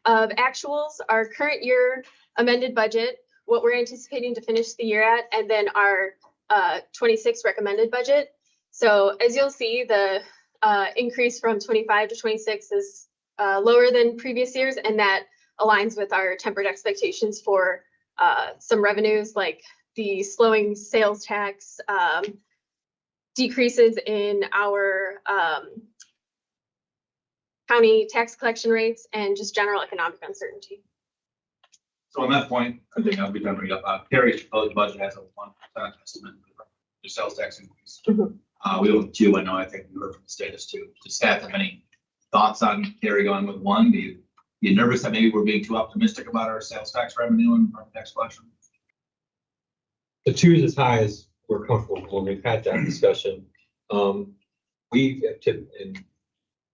of actuals, our current year amended budget, what we're anticipating to finish the year at, and then our 26 recommended budget. So as you'll see, the increase from 25 to 26 is lower than previous years, and that aligns with our tempered expectations for some revenues like the slowing sales tax, decreases in our county tax collection rates, and just general economic uncertainty. So on that point, I think I'll be done bringing up. Carrie's proposed budget has a 1% estimate for the sales tax increase. We went 2. I know. I think we heard from the status too. Does staff have any thoughts on Carrie going with 1? Do you nervous that maybe we're being too optimistic about our sales tax revenue and our tax collection? The 2 is as high as we're comfortable when we've had that discussion.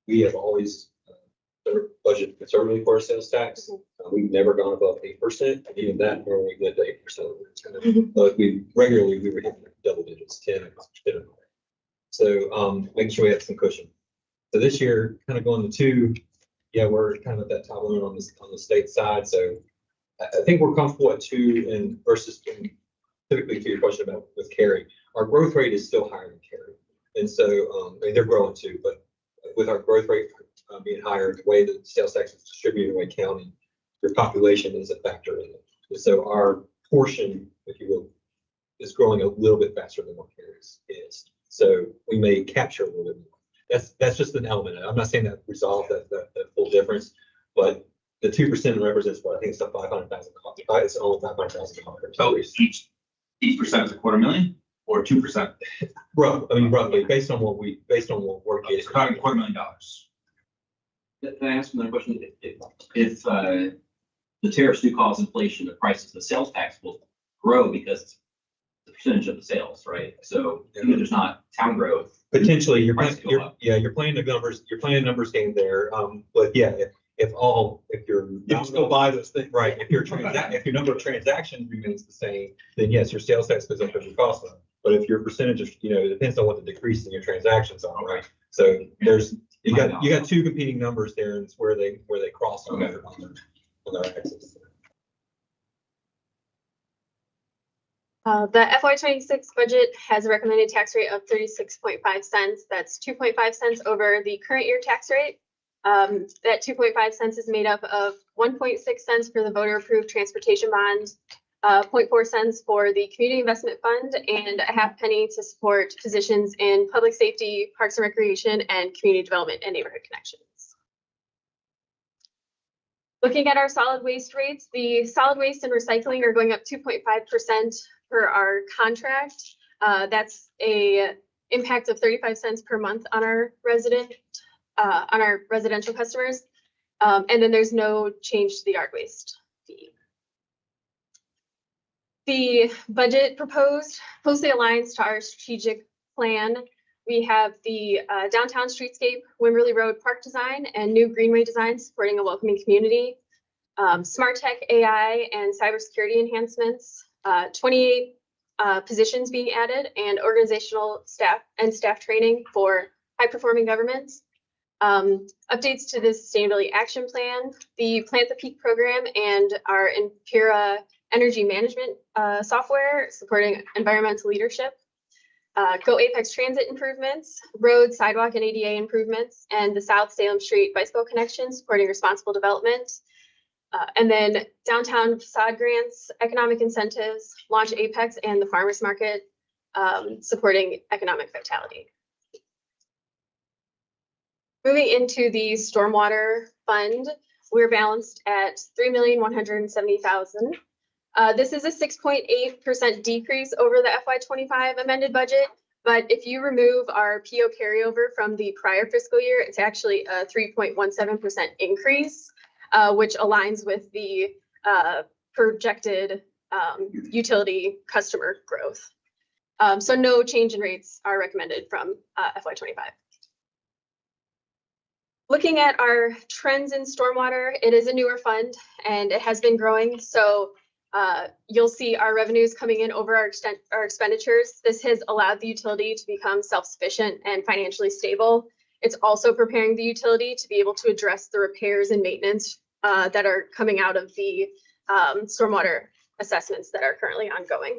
We have always budgeted conservatively for our sales tax. We've never gone above 8%. And even that, where we went to 8%, but we were hitting double digits, 10. So making sure we have some cushion. So this year, kind of going to 2, yeah, we're kind of at that top limit on the state side. So I think we're comfortable at 2, and versus typically to your question about with Carrie, our growth rate is still higher than Carrie, and so I mean, they're growing too, but with our growth rate being higher, the way the sales tax is distributed in Wayne County, your population is a factor in it. And so our portion, if you will, is growing a little bit faster than what Carrie's is. So we may capture a little bit more. That's just an element. I'm not saying that resolves that full difference, but the 2% represents what I think it's a $500,000. It's only $500,000. So each percent is $250,000 or 2%? Roughly, based on what we're getting. It's about $250,000. Can I ask another question? If the tariffs do cause inflation, the prices of the sales tax will grow because it's the percentage of the sales, right? So even if there's not town growth, potentially you're playing the numbers game there. But yeah, if you still buy those things, right? If your number of transactions remains the same, then yes, your sales tax goes up as your cost up. But if your percentage of, it depends on what the decrease in your transactions are, right? So you got 2 competing numbers there, and it's where they cross on their axis. The FY26 budget has a recommended tax rate of 36.5 cents. That's 2.5 cents over the current year tax rate. That 2.5 cents is made up of 1.6 cents for the voter approved transportation bond, 0.4 cents for the community investment fund, and a half penny to support positions in public safety, parks and recreation, and community development and neighborhood connections. Looking at our solid waste rates, the solid waste and recycling are going up 2.5% per our contract. That's a impact of 35 cents per month on our residential customers. And then there's no change to the yard waste fee. The budget proposed closely aligns to our strategic plan. We have the downtown streetscape, Wimberley Road park design, and new greenway design supporting a welcoming community. Smart tech, AI, and cybersecurity enhancements, 28 positions being added, and organizational staff training for high-performing governments. Updates to the sustainability action plan, the Plant the Peak program, and our Impera energy management software supporting environmental leadership. Go Apex transit improvements, road, sidewalk, and ADA improvements, and the South Salem Street bicycle connection supporting responsible development. And then downtown facade grants, economic incentives, launch Apex, and the farmers market supporting economic vitality. Moving into the stormwater fund, we're balanced at $3,170,000. This is a 6.8% decrease over the FY25 amended budget, but if you remove our PO carryover from the prior fiscal year, it's actually a 3.17% increase, which aligns with the projected utility customer growth. So no change in rates are recommended from FY25. Looking at our trends in stormwater, it is a newer fund and it has been growing. So you'll see our revenues coming in over our expenditures. This has allowed the utility to become self-sufficient and financially stable. It's also preparing the utility to be able to address the repairs and maintenance that are coming out of the stormwater assessments that are currently ongoing.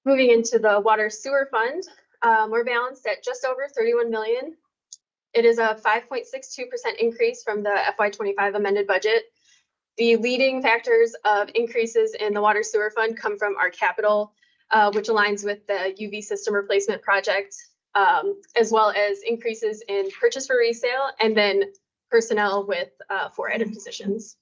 Moving into the water sewer fund, we're balanced at just over 31 million. It is a 5.62% increase from the FY25 amended budget. The leading factors of increases in the water sewer fund come from our capital, which aligns with the UV system replacement project, as well as increases in purchase for resale and then personnel with 4 added positions.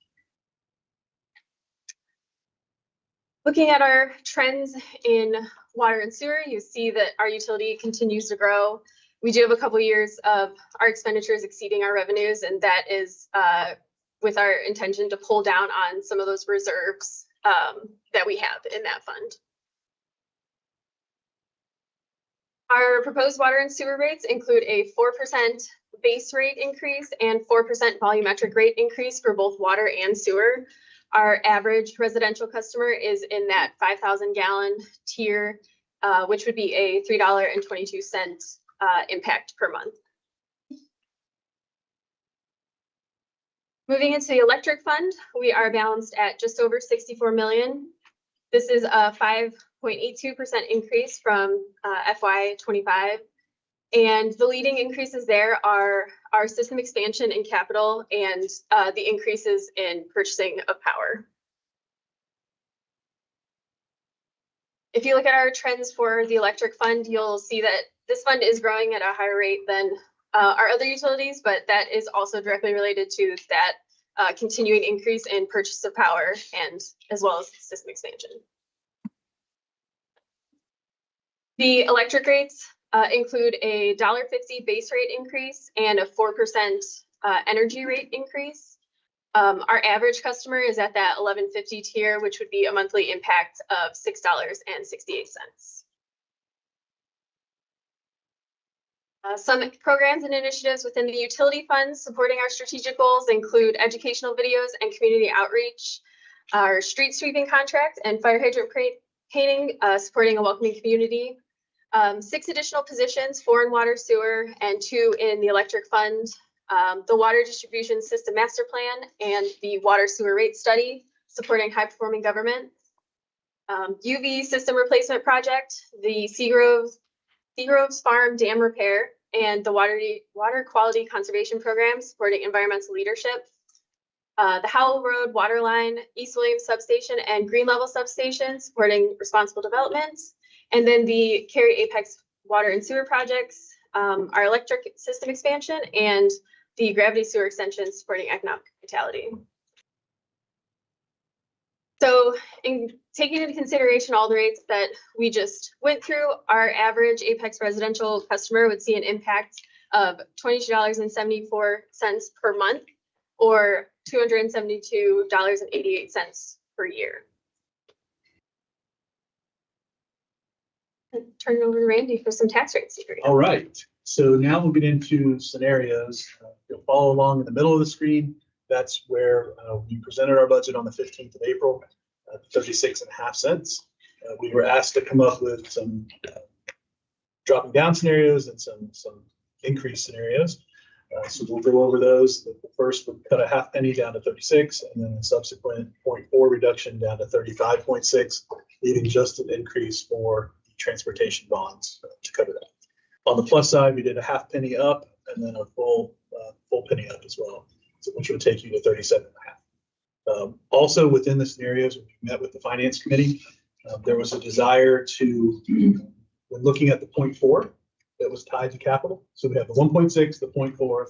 Looking at our trends in water and sewer, you see that our utility continues to grow. We do have a couple years of our expenditures exceeding our revenues, and that is with our intention to pull down on some of those reserves that we have in that fund. Our proposed water and sewer rates include a 4% base rate increase and 4% volumetric rate increase for both water and sewer. Our average residential customer is in that 5,000 gallon tier, which would be a $3.22 impact per month. Moving into the electric fund, we are balanced at just over 64 million. This is a 5.82% increase from FY25. And the leading increases there are our system expansion in capital and the increases in purchasing of power. If you look at our trends for the electric fund, you'll see that this fund is growing at a higher rate than our other utilities, but that is also directly related to that continuing increase in purchase of power and as well as system expansion. The electric rates include a $1.50 base rate increase and a 4% energy rate increase. Our average customer is at that $11.50 tier, which would be a monthly impact of $6.68. Some programs and initiatives within the utility funds supporting our strategic goals include educational videos and community outreach, our street sweeping contract and fire hydrant painting, supporting a welcoming community. 6 additional positions, 4 in water sewer and 2 in the electric fund, the water distribution system master plan and the water sewer rate study supporting high performing government. UV system replacement project, the Seagroves Farm dam repair and the water quality conservation program supporting environmental leadership. The Howell Road water line, East Williams substation and Green Level substation supporting responsible development. And then the Cary Apex water and sewer projects, our electric system expansion, and the gravity sewer extension supporting economic vitality. So in taking into consideration all the rates that we just went through, our average Apex residential customer would see an impact of $22.74 per month or $272.88 per year. Turn it over to Randy for some tax rates. All right, so now we'll get into scenarios. You'll follow along in the middle of the screen. That's where we presented our budget on the 15th of April, 36.5 cents. We were asked to come up with some dropping down scenarios and some increase scenarios. So we'll go over those. The first would cut a half penny down to 36, and then the subsequent 0.4 reduction down to 35.6, leaving just an increase for transportation bonds to cover that. On the plus side, we did a half penny up and then a full penny up as well, so which would take you to 37.5. Also within the scenarios, when we met with the finance committee, there was a desire to, when looking at the 0.4 that was tied to capital. So we have the 1.6, the 0.4,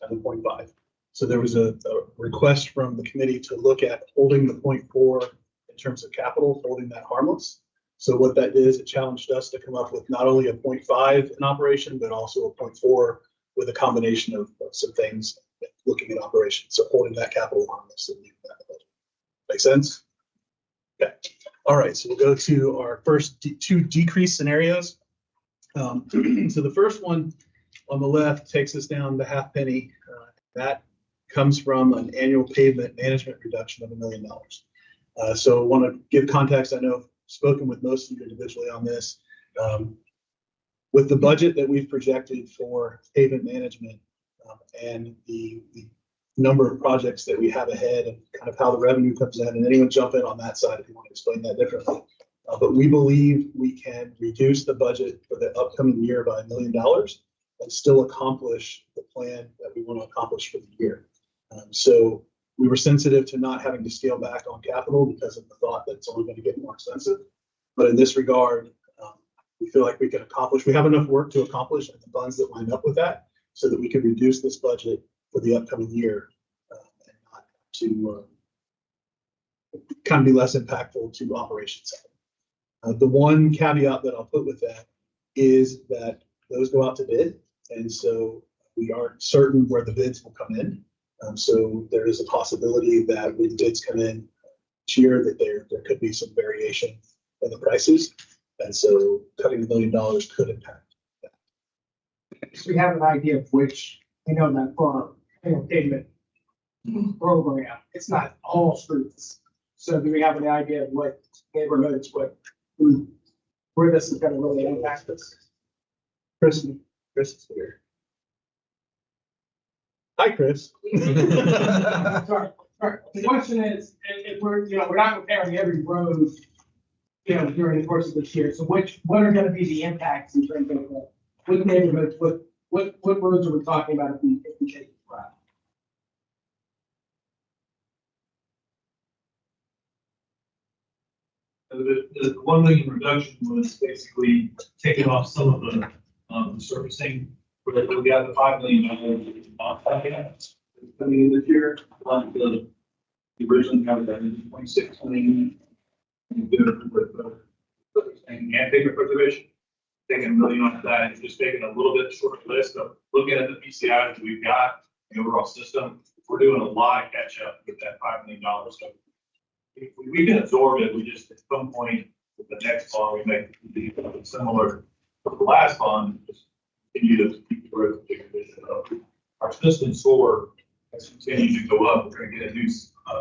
and the 0.5. So there was a request from the committee to look at holding the 0.4 in terms of capital, holding that harmless. So what that is, it challenged us to come up with not only a 0.5 in operation, but also a 0.4 with a combination of some things looking at operations. So holding that capital harmless and leaving that in the budget. Make sense? Okay. All right. So we'll go to our first 2 decrease scenarios. So the first one on the left takes us down to half penny. That comes from an annual pavement management reduction of $1 million. So I want to give context. I know I've spoken with most of you individually on this. With the budget that we've projected for pavement management, and the number of projects that we have ahead and kind of how the revenue comes in, and anyone jump in on that side if you want to explain that differently. But we believe we can reduce the budget for the upcoming year by $1 million and still accomplish the plan that we want to accomplish for the year. So we were sensitive to not having to scale back on capital because of the thought that it's only going to get more expensive. But in this regard, we feel like we can accomplish, we have enough work to accomplish and the funds that line up with that so that we could reduce this budget for the upcoming year and not to kind of be less impactful to operations. The one caveat that I'll put with that is that those go out to bid. And so we aren't certain where the bids will come in. So there is a possibility that when bids come in this year, that there could be some variation in the prices. And so cutting $1 million could impact that. So we have an idea of which, we know that for our annual pavement program, it's not all streets. So do we have an idea of what neighborhoods, where this is gonna really impact us? Chris is here. Hi, Chris. Sorry. The question is, if we're not repairing every road, during the course of this year, so what are gonna be the impacts in terms of what neighborhoods, what roads are we talking about if we take this route? The 1 million reduction was basically taking off some of the servicing, where we got the $5 million coming in this year. The originally had that in 26 million. With and pavement preservation, taking $1 million off of that, and just taking a little bit short list of looking at the PCIs that we've got, the overall system. We're doing a lot of catch up with that $5 million. So if we can absorb it, we just at some point with the next bond, we make it similar to the last bond, just continue to keep the growth of our system score has continued to go up. We're going to get a new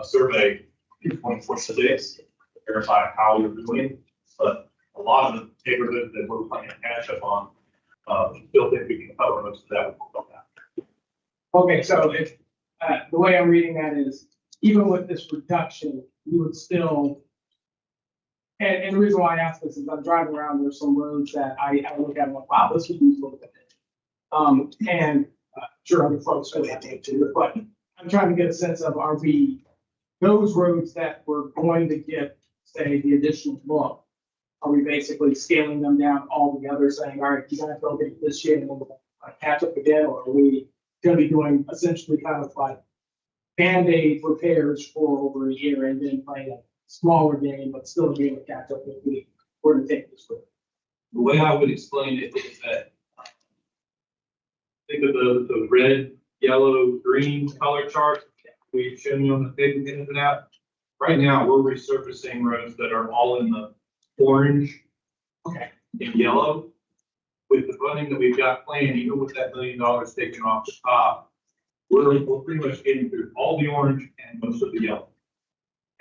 survey in 24/6 to verify how we're doing. But a lot of the neighborhoods that we're playing catch up on, still think we can cover most of that. Okay, so if the way I'm reading that is, even with this reduction, you would still, and the reason why I ask this is I'm driving around, there's some roads that I look at and like, wow, this would be a little bit. And sure, other folks would have to do it, but I'm trying to get a sense of, are we, those roads that we're going to get, say, the additional look, are we basically scaling them down altogether, saying, all right, you're gonna have to look at this year and then we'll catch up again, or are we gonna be doing essentially kind of like Band-Aid repairs for over a year and then playing a smaller game, but still being able to catch up if we were to take this road? The way I would explain it is that think of the red, yellow, green color chart we've shown you on the page beginning of that. Right now, we're resurfacing roads that are all in the orange and yellow. With the funding that we've got planned, even with that $1 million taken off the top, we're pretty much getting through all the orange and most of the yellow.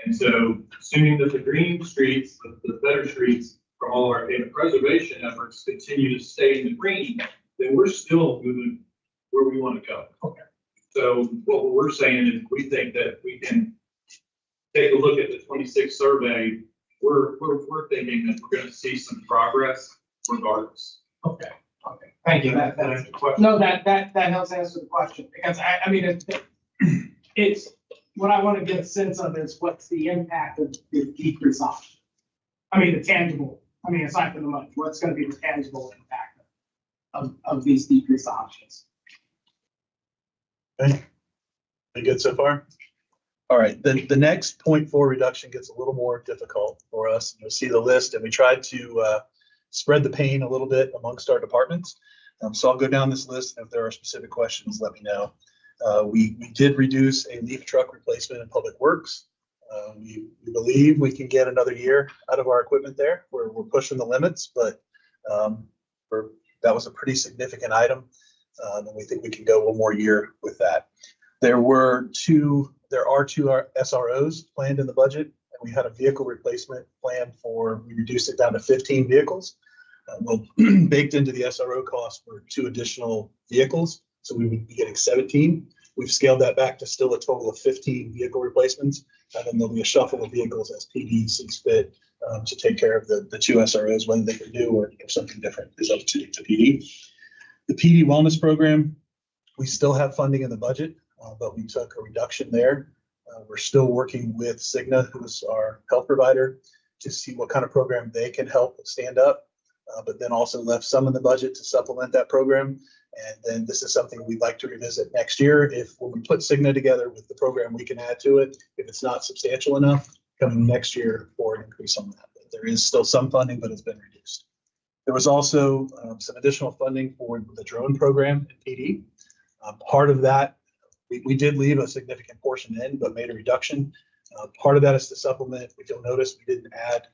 And so assuming that the green streets, the better streets from all our pavement preservation efforts continue to stay in the green, then we're still moving where we want to go. Okay. So what we're saying is we think that we can take a look at the 26 survey. We're thinking that we're going to see some progress regardless. Okay. Thank you. That helps answer the question, because I mean, it's what I want to get a sense of is what's the impact of the decrease option? I mean, the tangible, aside from the money, what's going to be the tangible impact of these decrease options? Okay. Any good so far? All right, the next 0.4 reduction gets a little more difficult for us. You'll see the list, and we tried to spread the pain a little bit amongst our departments. So I'll go down this list, and if there are specific questions, let me know. We did reduce a leaf truck replacement in Public Works. We believe we can get another year out of our equipment there. We're pushing the limits, but that was a pretty significant item. And we think we can go one more year with that. There are two SROs planned in the budget, and we had a vehicle replacement plan we reduced it down to 15 vehicles. Well, baked into the SRO cost were 2 additional vehicles. So we would be getting 17. We've scaled that back to still a total of 15 vehicle replacements. And then there'll be a shuffle of vehicles as PD sees fit to take care of the two SROs, whether they can do or something different is up to PD. The PD wellness program, we still have funding in the budget, but we took a reduction there. We're still working with Cigna, who's our health provider, to see what kind of program they can help stand up, but then also left some in the budget to supplement that program. And then this is something we'd like to revisit next year. If when we put Cigna together with the program, we can add to it. If it's not substantial enough, coming next year for an increase on that. But there is still some funding, but it's been reduced. There was also some additional funding for the drone program at PD. Part of that, we did leave a significant portion in, but made a reduction. Part of that is to supplement. If you'll notice, we didn't add,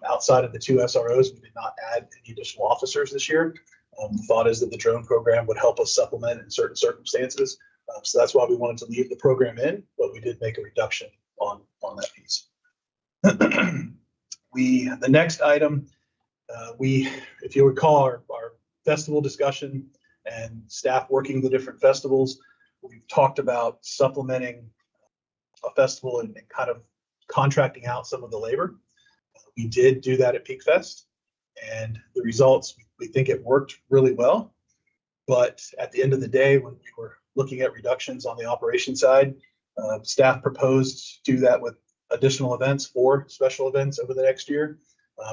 outside of the two SROs, we did not add any additional officers this year. The thought is that the drone program would help us supplement in certain circumstances. So that's why we wanted to leave the program in, but we did make a reduction on that piece. The next item, if you recall, our festival discussion and staff working the different festivals, we've talked about supplementing a festival and kind of contracting out some of the labor. We did do that at Peak Fest, and the results, we think it worked really well. But at the end of the day, when we were looking at reductions on the operation side, staff proposed to do that with additional events for special events over the next year.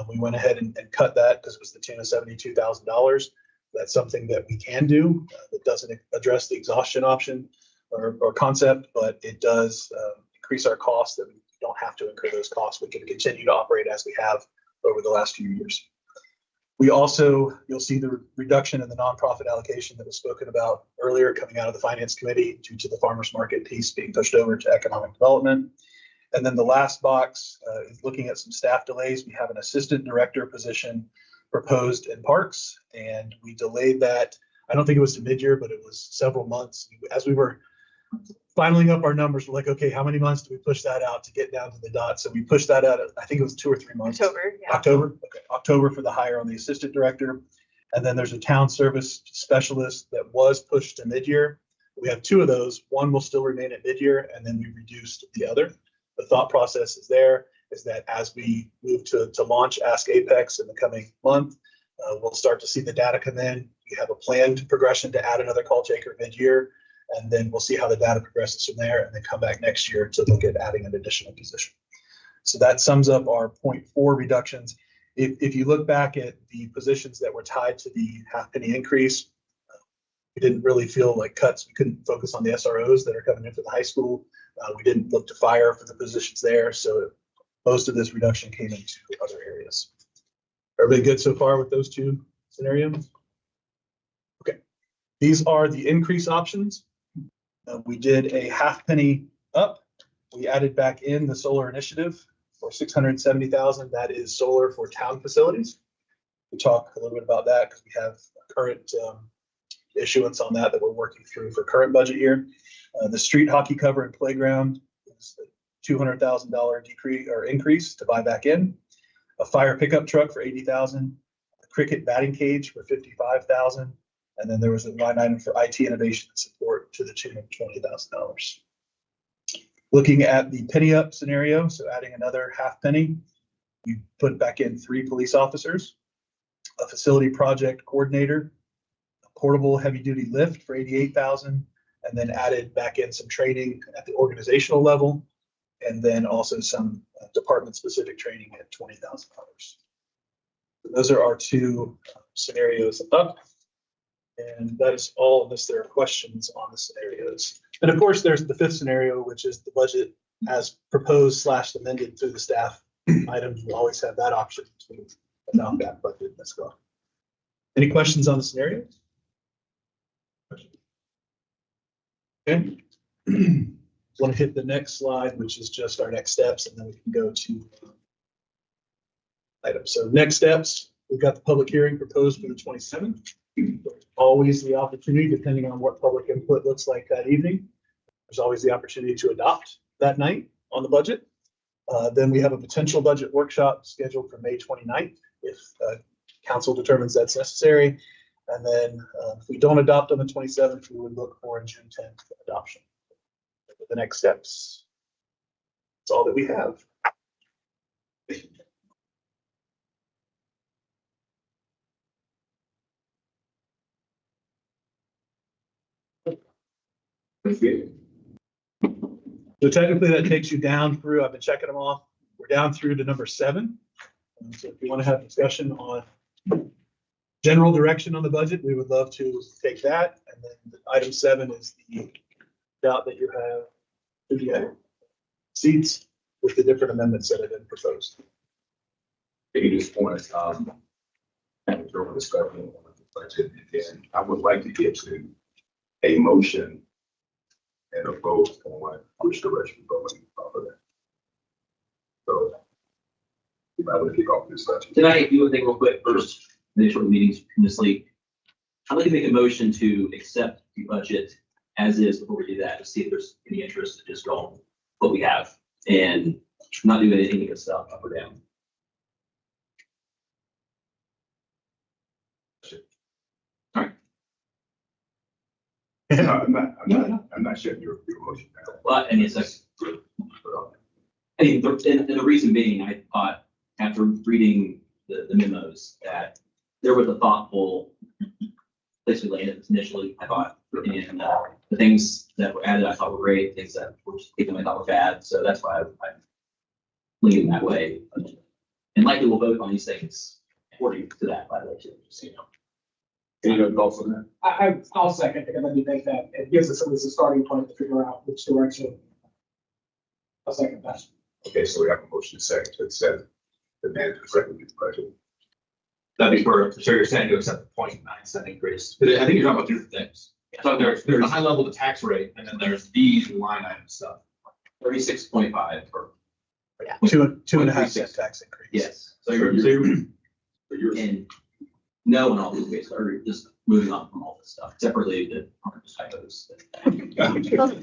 We went ahead and cut that because it was the tune of $72,000. That's something that we can do. It doesn't address the exhaustion option or concept, but it does increase our costs that we don't have to incur those costs. We can continue to operate as we have over the last few years. We also, you'll see the reduction in the nonprofit allocation that was spoken about earlier coming out of the Finance Committee due to the farmers market piece being pushed over to economic development. And then the last box is looking at some staff delays. We have an assistant director position proposed in Parks, and we delayed that. I don't think it was to mid-year, but it was several months. As we were filing up our numbers, we're like, okay, how many months do we push that out to get down to the dot? So we pushed that out, I think it was 2 or 3 months. October, yeah. October, okay, October for the hire on the assistant director. And then there's a town service specialist that was pushed to mid-year. We have 2 of those. One will still remain at mid-year, and then we reduced the other. The thought process is that as we move to launch Ask Apex in the coming month, we'll start to see the data come in. We have a planned progression to add another call taker mid-year, and then we'll see how the data progresses from there, and then come back next year to look at adding an additional position. So that sums up our 0.4 reductions. If you look back at the positions that were tied to the half-penny increase, we didn't really feel like cuts. We couldn't focus on the SROs that are coming in for the high school. We didn't look to fire for the positions there. So most of this reduction came into other areas. Everybody good so far with those 2 scenarios? Okay. These are the increase options. We did a half-penny up. We added back in the solar initiative for $670,000. That is solar for town facilities. We talk a little bit about that because we have current issuance on that we're working through for current budget year. The street hockey cover and playground is a $200,000 decrease or increase to buy back in. A fire pickup truck for $80,000. A cricket batting cage for $55,000. And then there was a line item for IT innovation and support to the tune of $20,000. Looking at the penny up scenario, so adding another half-penny, we put back in 3 police officers, a facility project coordinator, a portable heavy-duty lift for $88,000, and then added back in some training at the organizational level, and then also some department-specific training at $20,000. Those are our 2 scenarios up. And that is all unless there are questions on the scenarios. And of course, there's the 5th scenario, which is the budget as proposed / amended through the staff items. We'll always have that option to adopt that budget as well. Any questions on the scenarios? Okay. Want to hit the next slide, which is just our next steps, and then we can go to items. So next steps, we've got the public hearing proposed for the 27th. There's always the opportunity, depending on what public input looks like that evening. There's always the opportunity to adopt that night on the budget. Then we have a potential budget workshop scheduled for May 29th if council determines that's necessary. And then if we don't adopt on the 27th, we would look for a June 10th adoption. The next steps. That's all that we have. So technically that takes you down through, I've been checking them off. We're down through to number 7. So if you want to have discussion on general direction on the budget, we would love to take that. And then item 7 is the doubt that you have to the seats with the different amendments that have been proposed. You just want to, and throw a discussion on the budget, and then I would like to get to a motion and a vote on which direction we're going for that. So, you might want to kick off this session. Can I do a thing real quick first? Initial meetings from this week. I'd like to make a motion to accept the budget as is before we do that, to see if there's any interest in just going what we have and not doing anything good stuff up or down. No, I'm not shutting your motion down. But, and it's like, and the reason being, I thought after reading the memos that there was a thoughtful place we landed initially, I thought, and the things that were added, I thought were great, things that were taken, I thought were bad, so that's why I'm leaning that way. And likely we'll vote on these things according to that, by the way, too, just so you know. Any other thoughts on that? I'll second, because I do think that it gives us at least a starting point to figure out which direction. I'll second that. Okay, so we have a motion second to accept the manager's recommended budget. That'd be for, so you're saying to accept the 0.9 increase. I think you're talking about 2 different things. So there's a high level of the tax rate, and then there's these line item stuff. 36.5 or, 2.5 cent tax increase. yes. So you're And no, on all these ways, or just moving on from all this stuff, separately the typos.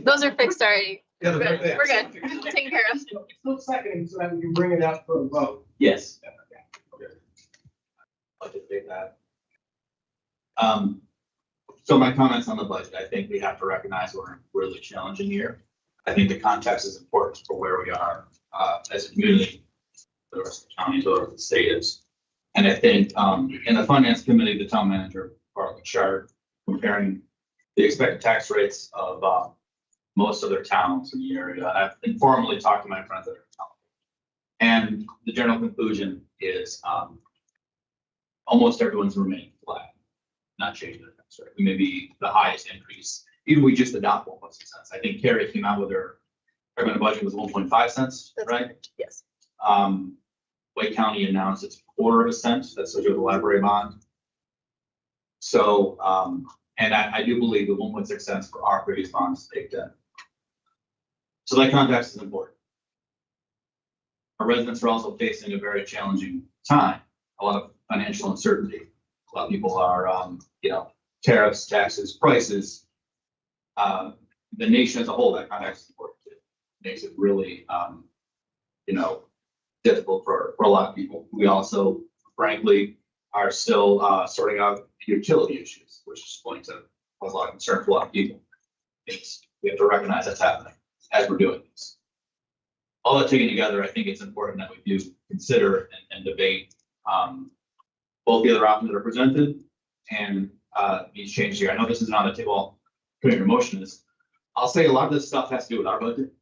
Those are fixed already. Yeah, We're they're good. We're good. Taken care of. Still seconding so that we can bring it up for a vote. Yes. I'll just take that. So my comments on the budget, I think we have to recognize we're in a really challenging year. I think the context is important for where we are as a community, the rest of the county, as well as the state is. And I think in the finance committee, the town manager, Bartlett chart, comparing the expected tax rates of most other towns in the area. I've informally talked to my friends that are in town. And the general conclusion is almost everyone's remaining flat, not changing their tax rate. We may be the highest increase, even we just adopt 1.6 cents. I think Carrie came out with her recommended budget was 1.5 cents, right? Yes. Wake County announced it's 1/4 cent. That's with the library bond. So, and I do believe the 1.6 cents for our previous bonds baked in. So that context is important. Our residents are also facing a very challenging time, a lot of financial uncertainty. A lot of people are, tariffs, taxes, prices. The nation as a whole, that context is important. It makes it really, difficult for a lot of people. We also, frankly, are still sorting out utility issues, which is going to cause a lot of concern for a lot of people. We have to recognize that's happening as we're doing this. All that taken together, I think it's important that we do consider and debate both the other options that are presented and these changes here. I know this is not on the table, putting your motion is. I'll say a lot of this stuff has to do with our budget.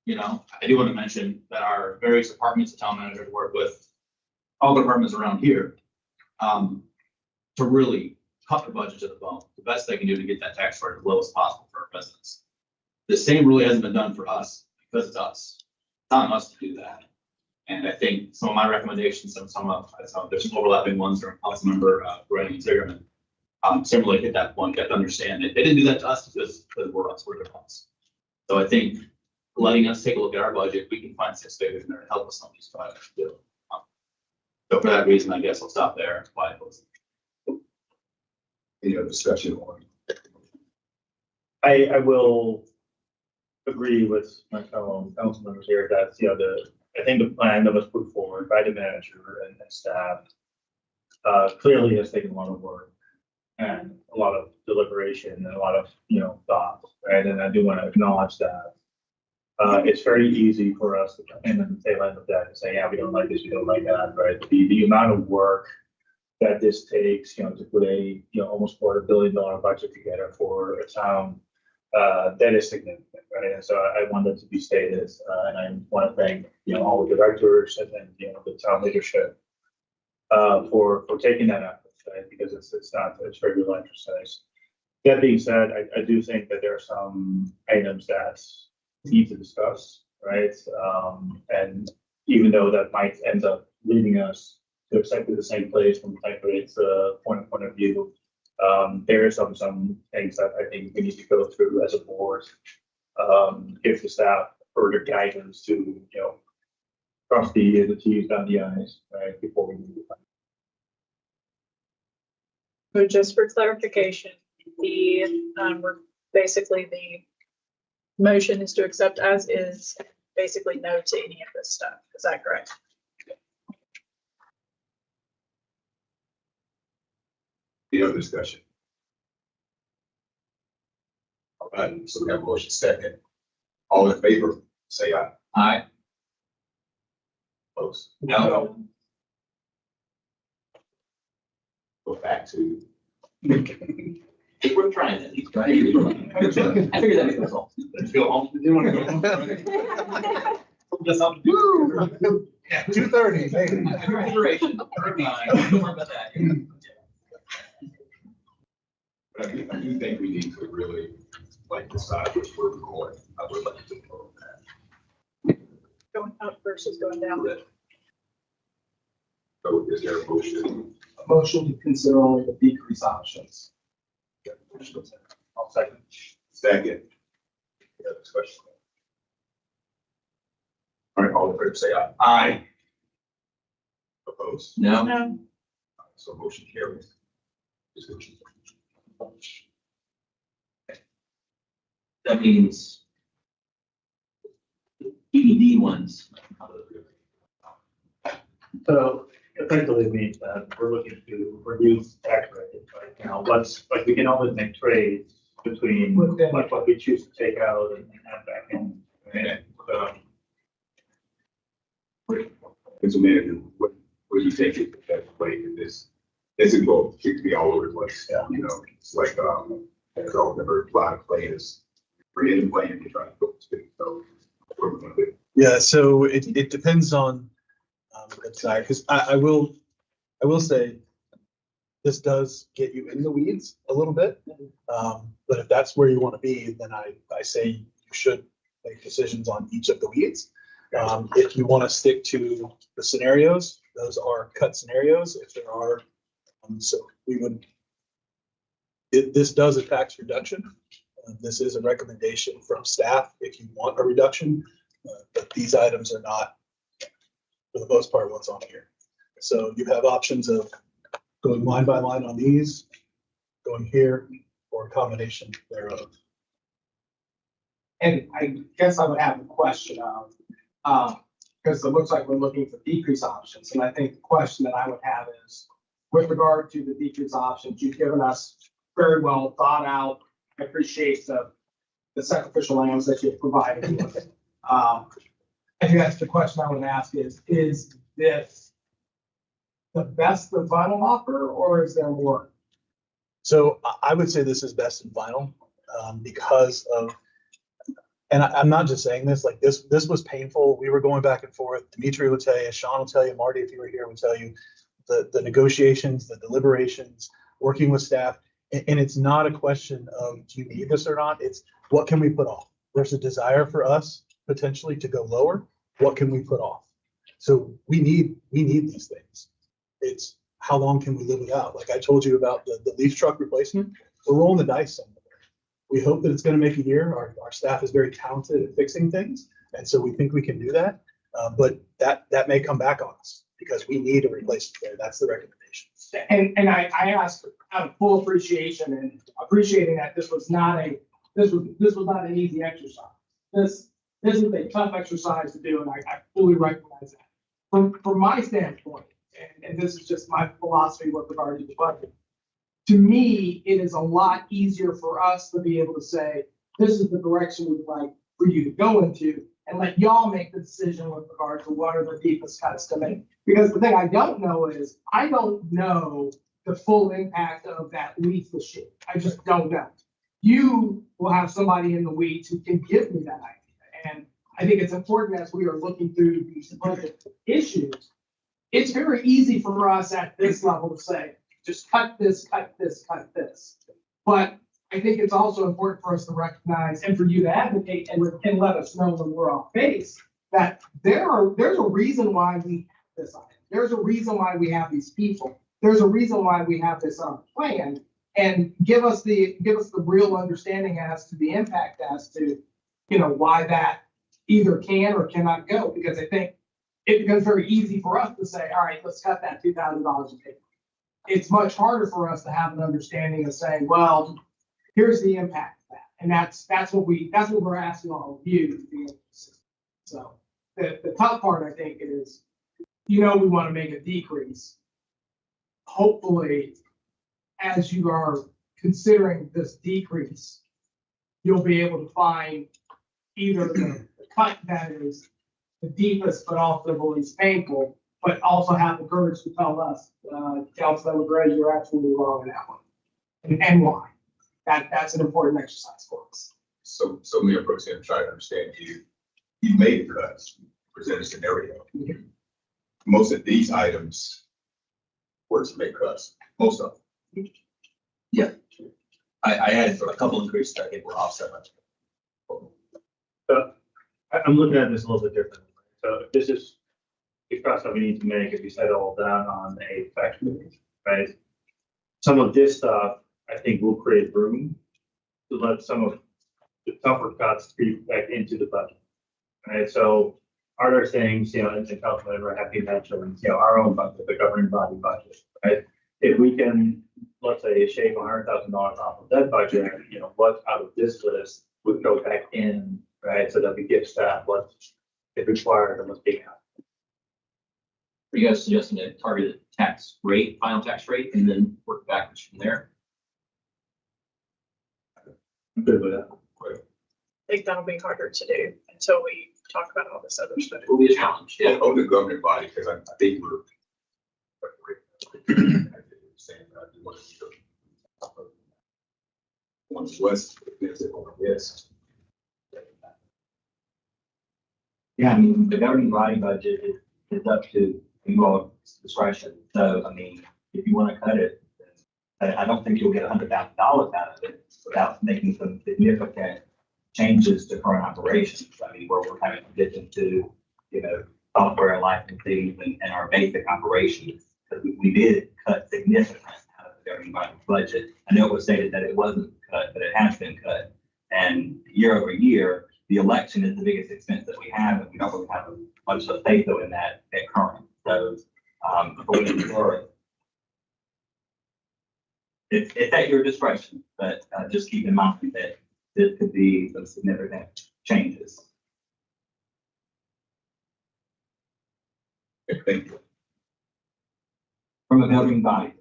I do want to mention that our various departments, the town managers work with all the departments around here to really cut the budget to the bone. The best they can do to get that tax rate as low as possible for our residents. The same really hasn't been done for us because it's us. It's not on us to do that. And I think some of my recommendations and there's some overlapping ones from Councilmember Randy Zimmerman. Similarly hit that point, you have to understand that they didn't do that to us because we're us, we're their boss. So I think letting us take a look at our budget, we can find 6 figures in there to help us on these projects too. So for that reason, I guess I'll stop there. Any other discussion on? I will agree with my fellow council members here that, I think the plan that was put forward by the manager and staff clearly has taken a lot of work. and a lot of deliberation and a lot of, thought, right? And I do want to acknowledge that. It's very easy for us to come in at the tail end of that and say, yeah, we don't like this, we don't like that, right? The amount of work that this takes, to put a, almost $250 million budget together for a town, that is significant, right? And so I want that to be stated, and I want to thank, all the directors and then, the town leadership, for taking that effort, right? Because it's very well exercise. That being said, I do think that there are some items that need to discuss, right? And even though that might end up leading us to exactly the same place from a type rate's point of view, there are some things that I think we need to go through as a board, give the staff further guidance to, cross the T's, dot the I's, right, before we move. So just for clarification, basically the motion is to accept as is, basically no to any of this stuff. Is that correct? Any other discussion? All right, so we have a motion second. All in favor, say aye. Aye. Opposed? No. Go back to. We're trying at least, right? I figured that makes sense. Let's go home. You want to go home? Just up. Yeah, 2:30. Hey. Consideration. Don't worry about that. But I do think we need to really decide which we're going. I would like to know that. Going up versus going down. So is there a motion? A motion to consider only the decrease options. I'll second. Second. Any other discussion? All right, all in favor, say aye. Aye. Opposed? No, No. So motion carries. that means ED ones. So effectively means that we're looking to reduce tax rate, right? Now, we can always make trades between what we choose to take out and add back in. Right? Mr. Manager, what do you think is the best way in this? This is going to be all over the place. Yeah. It's like, as I've never applied players, creative playing, you're trying to go to, so. What we're gonna do. Yeah, so it depends on the desire, because I will say this does get you in the weeds a little bit. But if that's where you want to be, then I say you should make decisions on each of the weeds. If you want to stick to the scenarios, those are cut scenarios. If there are, so we would, this does a tax reduction. This is a recommendation from staff if you want a reduction, but these items are not, for the most part, what's on here. So you have options of going line by line on these, going here, or a combination thereof. And I guess I would have a question of, because it looks like we're looking for decrease options. And I think the question that I would have is, with regard to the decrease options, you've given us very well thought out. I appreciate the sacrificial lambs that you've provided. I think that's the question I would ask is this the best and final offer, or is there more? So I would say this is best and final, because of, and I'm not just saying this, like this was painful. We were going back and forth. Dimitri will tell you, Sean will tell you, Marty, if you were here, would tell you the negotiations, the deliberations, working with staff. And it's not a question of, do you need this or not? It's what can we put off? There's a desire for us potentially to go lower. What can we put off? So we need these things. It's how long can we live without? Like I told you about the leaf truck replacement, we're rolling the dice somewhere. We hope that it's going to make a year. Our staff is very talented at fixing things. And so we think we can do that. But that may come back on us because we need a replacement there. That's the recommendation. And I asked out of full appreciation and appreciating that this was not an easy exercise. This is a tough exercise to do, and I fully recognize that. From my standpoint, and this is just my philosophy with regard to the budget, to me, it is a lot easier for us to be able to say, this is the direction we'd like for you to go into, and let y'all make the decision with regard to what are the deepest cuts to make. Because the thing I don't know is, I don't know the full impact of that leaf this year. I just don't know. You will have somebody in the weeds who can give me that idea. And I think it's important as we are looking through these budget issues, it's very easy for us at this level to say, just cut this, cut this, cut this. But I think it's also important for us to recognize and for you to advocate and let us know when we're off base that there's a reason why we have this item. There's a reason why we have these people. There's a reason why we have this plan, and give us the real understanding as to the impact as to, why that either can or cannot go. Because I think it becomes very easy for us to say, all right, let's cut that $2,000 a paper. It's much harder for us to have an understanding of saying, well, here's the impact of that. And that's what we're asking all of you to be able to see. So the tough part, I think, is, we want to make a decrease. Hopefully, as you are considering this decrease, you'll be able to find either the cut that is the deepest, but also the least painful, but also have the courage to tell us, Councilmember Gray, you're absolutely wrong in that one. And why. That's an important exercise for us. So Mayor Pro Tem, trying to understand you made cuts, present a scenario. Most of these items were to make cuts, most of them. Yeah. I had a couple increases I think were offset by. So I'm looking at this a little bit differently. So if this is a cross that we need to make, if we settle down on a factor, right? Some of this stuff, I think will create room to let some of the tougher cuts creep back into the budget. Right, so are there things, and Councilmember Happy mentioned, our own budget, the governing body budget, right? If we can, let's say, shave $100,000 off of that budget, what out of this list would go back in, right? So that we give staff what is required and what's being asked. Are you guys suggesting a targeted tax rate, final tax rate, and then work backwards from there? I'm good with that. I think that'll be harder to do until we talk about all this other stuff. It will be a challenge, yeah. On the governing body, because I think we're. On the west, yes. Yeah, I mean, the governing body budget is up to you all's discretion. So, I mean, if you want to cut it, I don't think you'll get $100,000 out of it without making some significant changes to current operations. I mean, where we're having to get into, software and licensing and our basic operations. Because we did cut significant out of the governing body budget. I know it was stated that it wasn't cut, but it has been cut. And year over year, the election is the biggest expense that we have, and we don't really have much of a say-so in that at current. So, it's at your discretion, but just keep in mind that there could be some significant changes. Thank you. From a governing body.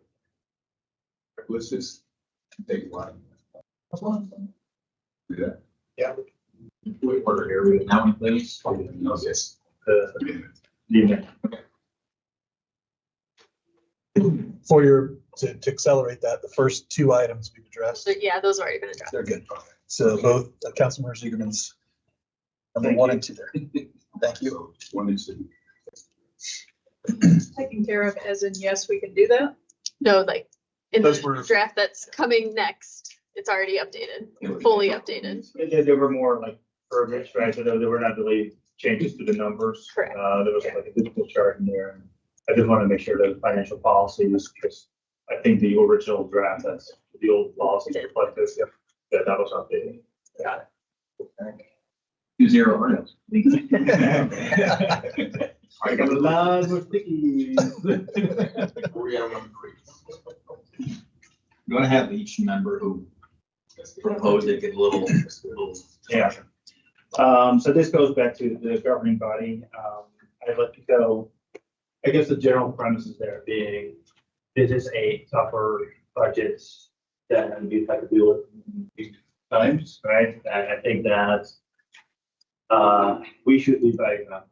Let's just take one. Do that. Yeah. Wait, order area. Now, please. No, yes. To accelerate that, the first two items we've addressed, So, yeah, those have already been addressed. they're good. So both Councilmember Zieglerman's number one and two there. Thank you. So, 1 and 2. Taken care of as in, yes, we can do that. No, like in Those the were- draft that's coming next, it's already updated, fully updated. There were more like verbiage, right? So there were not really changes to the numbers. Correct. There was like a digital chart in there. And I just want to make sure that the financial policies, because I think the original draft, that's the old policy reflected, that was updated. Got it. 2-0 Reynolds. I got a lot of stickies. You want to have each member who proposed it get a little. Yeah. So this goes back to the governing body. I'd like to go, I guess the general premises there being, this is a tougher budgets that we've had to deal with these times, right? And I think that we should lead by example.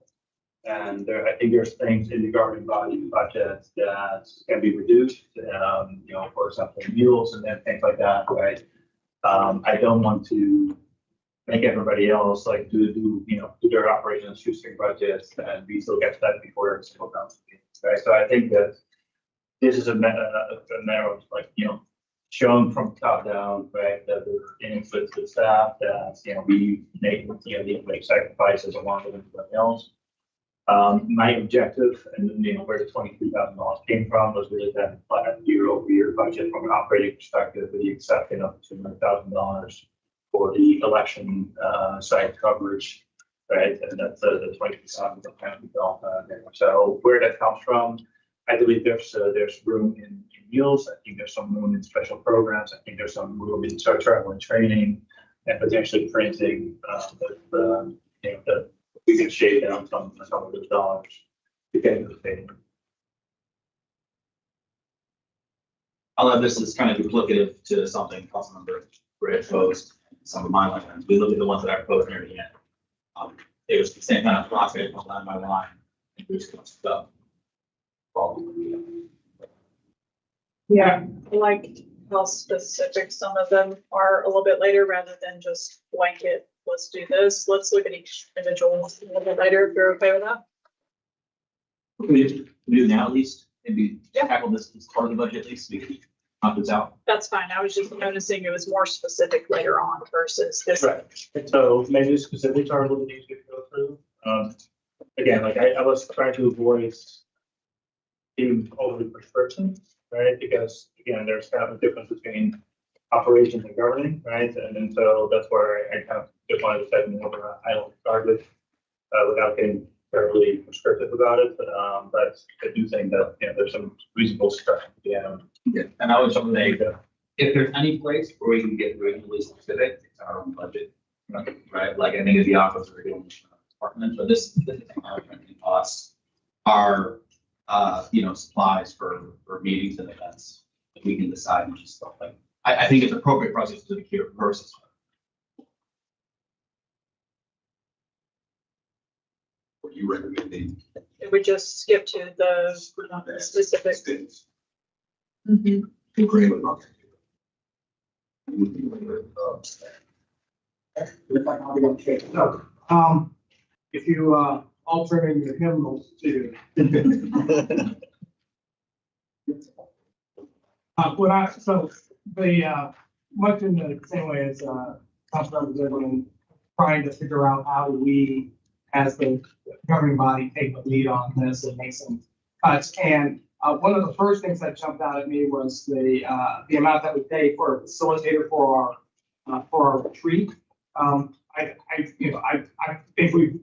And I think there's things in the governing body budget that can be reduced, for example, meals and then things like that, right? I don't want to make everybody else like do their operations shoestring budgets and we still get that before every single council meeting, right? So I think that this is a matter of shown from top down, right, that we're in with staff, that, we make, need to make sacrifices along with everybody else. My objective and, where the $23,000 came from was really that flat year-over-year budget from an operating perspective, with the exception of $200,000 for the election, site coverage, right? And that's the $23,000 that we built there. So where that comes from, I believe there's room in meals. I think there's some room in special programs. I think there's some room in travel and training, and potentially printing. We can shave down some of those dollars to get into the payment. Although this is kind of duplicative to something Councilmember Britt posed, some of my lines. We look at the ones that I proposed near the end. It was the same kind of process, line by line, and we just stuff. Yeah, I like how specific some of them are a little bit later rather than just blanket. Let's do this. Let's look at each individual a little bit later if you're okay with that. We do now at least, maybe tackle this part of the budget at least, we can knock this out. That's fine. I was just noticing it was more specific later on versus this. Right. So maybe the specifics are a little bit easier to go through. Again, like I was trying to avoid being overly prescriptive, right? Because again, there's kind of a difference between operations and governing, right? And then so that's where I kind of just wanted to set more of a high level target without getting fairly prescriptive about it. But I do think that there's some reasonable stuff to be had. Yeah, and I would say if there's any place where we can get regionally specific, it's our own budget, right? Like I think of the office or the department, but this is our costs are supplies for meetings and events that we can decide and just stuff like. I think it's appropriate for us to do here versus. What you recommending? It would just skip to the specific. Great. So, if you, alternate your hymnals to. Much in the same way as, Councilmember Goodwin, trying to figure out how do we, as the governing body, take the lead on this and make some cuts. And, one of the first things that jumped out at me was the amount that we pay for a facilitator for our retreat. I think we've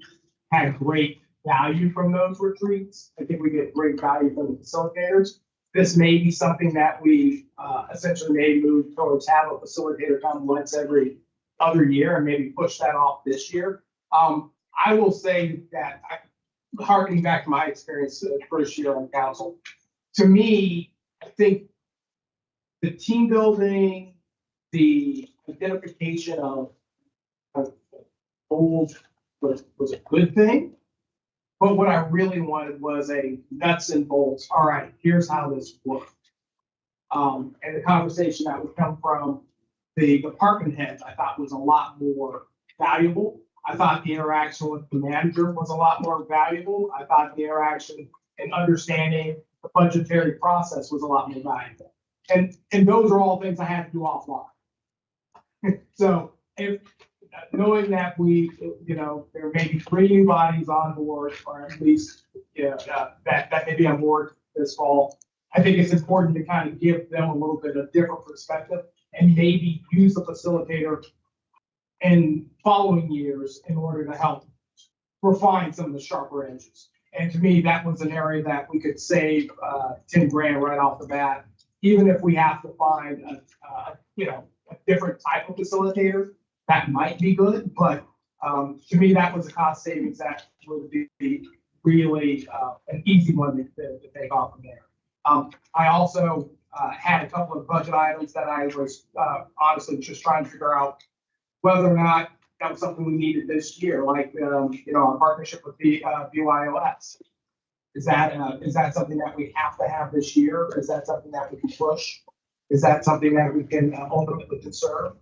had great value from those retreats. I think we get great value from the facilitators. This may be something that we essentially may move towards, have a facilitator come once every other year and maybe push that off this year. I will say that, harkening back to my experience the first year on council, to me, I think the team building, the identification of goals was a good thing. But what I really wanted was a nuts and bolts. All right, here's how this worked. And the conversation that would come from the department heads, I thought was a lot more valuable. I thought the interaction with the manager was a lot more valuable. I thought the interaction and understanding the budgetary process was a lot more valuable. And those are all things I had to do offline. So if knowing that there may be 3 new bodies on board, or at least, that may be on board this fall, I think it's important to kind of give them a little bit of different perspective and maybe use the facilitator in following years in order to help refine some of the sharper edges. And to me, that was an area that we could save $10,000 right off the bat, even if we have to find a different type of facilitator. That might be good, but to me, that was a cost savings that would be really an easy one to take off from there. I also had a couple of budget items that I was, honestly just trying to figure out whether or not that was something we needed this year, like, our partnership with the, BYOS. Is that something that we have to have this year? Is that something that we can push? Is that something that we can ultimately conserve?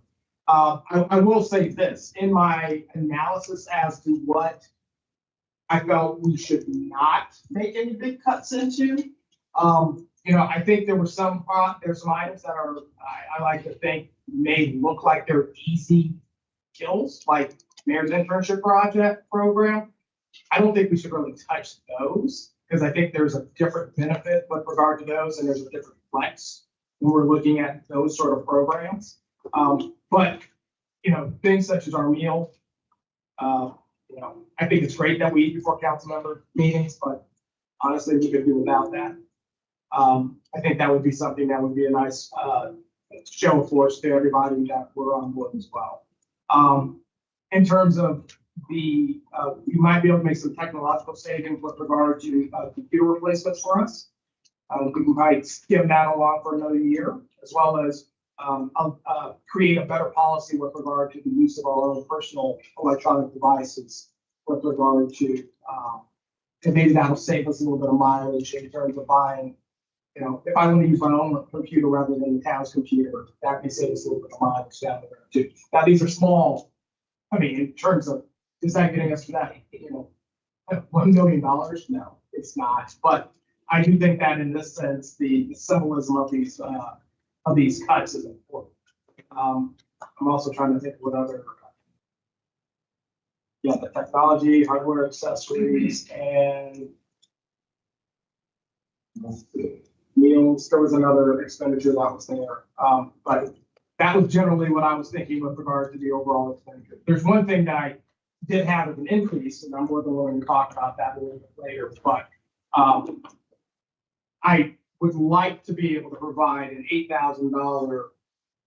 I will say this, in my analysis as to what I felt we should not make any big cuts into, I think there's some items that are, I like to think may look like they're easy kills, like mayor's internship program. I don't think we should really touch those, because I think there's a different benefit with regard to those, and there's a different flex when we're looking at those sort of programs. But, things such as our meal, I think it's great that we eat before council member meetings, but honestly, we could do without that. I think that would be something that would be a nice show of force to everybody that we're on board as well. In terms of you might be able to make some technological savings with regard to computer replacements for us. We can probably skim that along for another year, as well as create a better policy with regard to the use of our own personal electronic devices with regard to, and maybe that'll save us a little bit of mileage in terms of buying, if I want to use my own computer rather than the town's computer, that may save us a little bit of mileage down the road too. Now, these are small, in terms of, is that getting us to that, $1 million? No, it's not. But I do think that in this sense, the symbolism of these cuts is important. I'm also trying to think what other, the technology, hardware, accessories, and meals. There was another expenditure that was there, but that was generally what I was thinking with regard to the overall expenditure. There's one thing that I did have as an increase, and I'm more than willing to talk about that a little bit later, but I would like to be able to provide an $8,000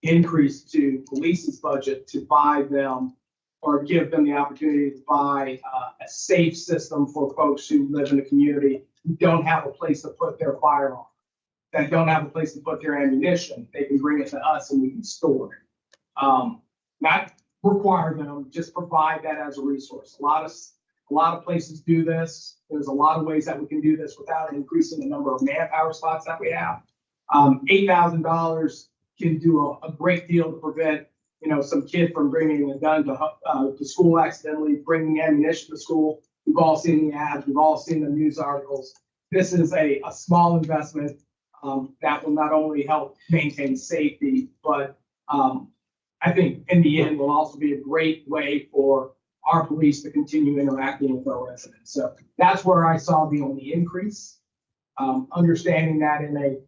increase to police's budget to buy them or give them the opportunity to buy a safe system for folks who live in the community who don't have a place to put their firearm, that don't have a place to put their ammunition. They can bring it to us and we can store it. Not require them, just provide that as a resource. A lot of places do this. There's a lot of ways that we can do this without increasing the number of manpower spots that we have. $8,000 can do a great deal to prevent, some kid from bringing a gun to school accidentally, bringing ammunition to school. We've all seen the ads. We've all seen the news articles. This is a small investment that will not only help maintain safety, but I think in the end will also be a great way for our police to continue interacting with our residents. So that's where I saw the only increase. Understanding that in a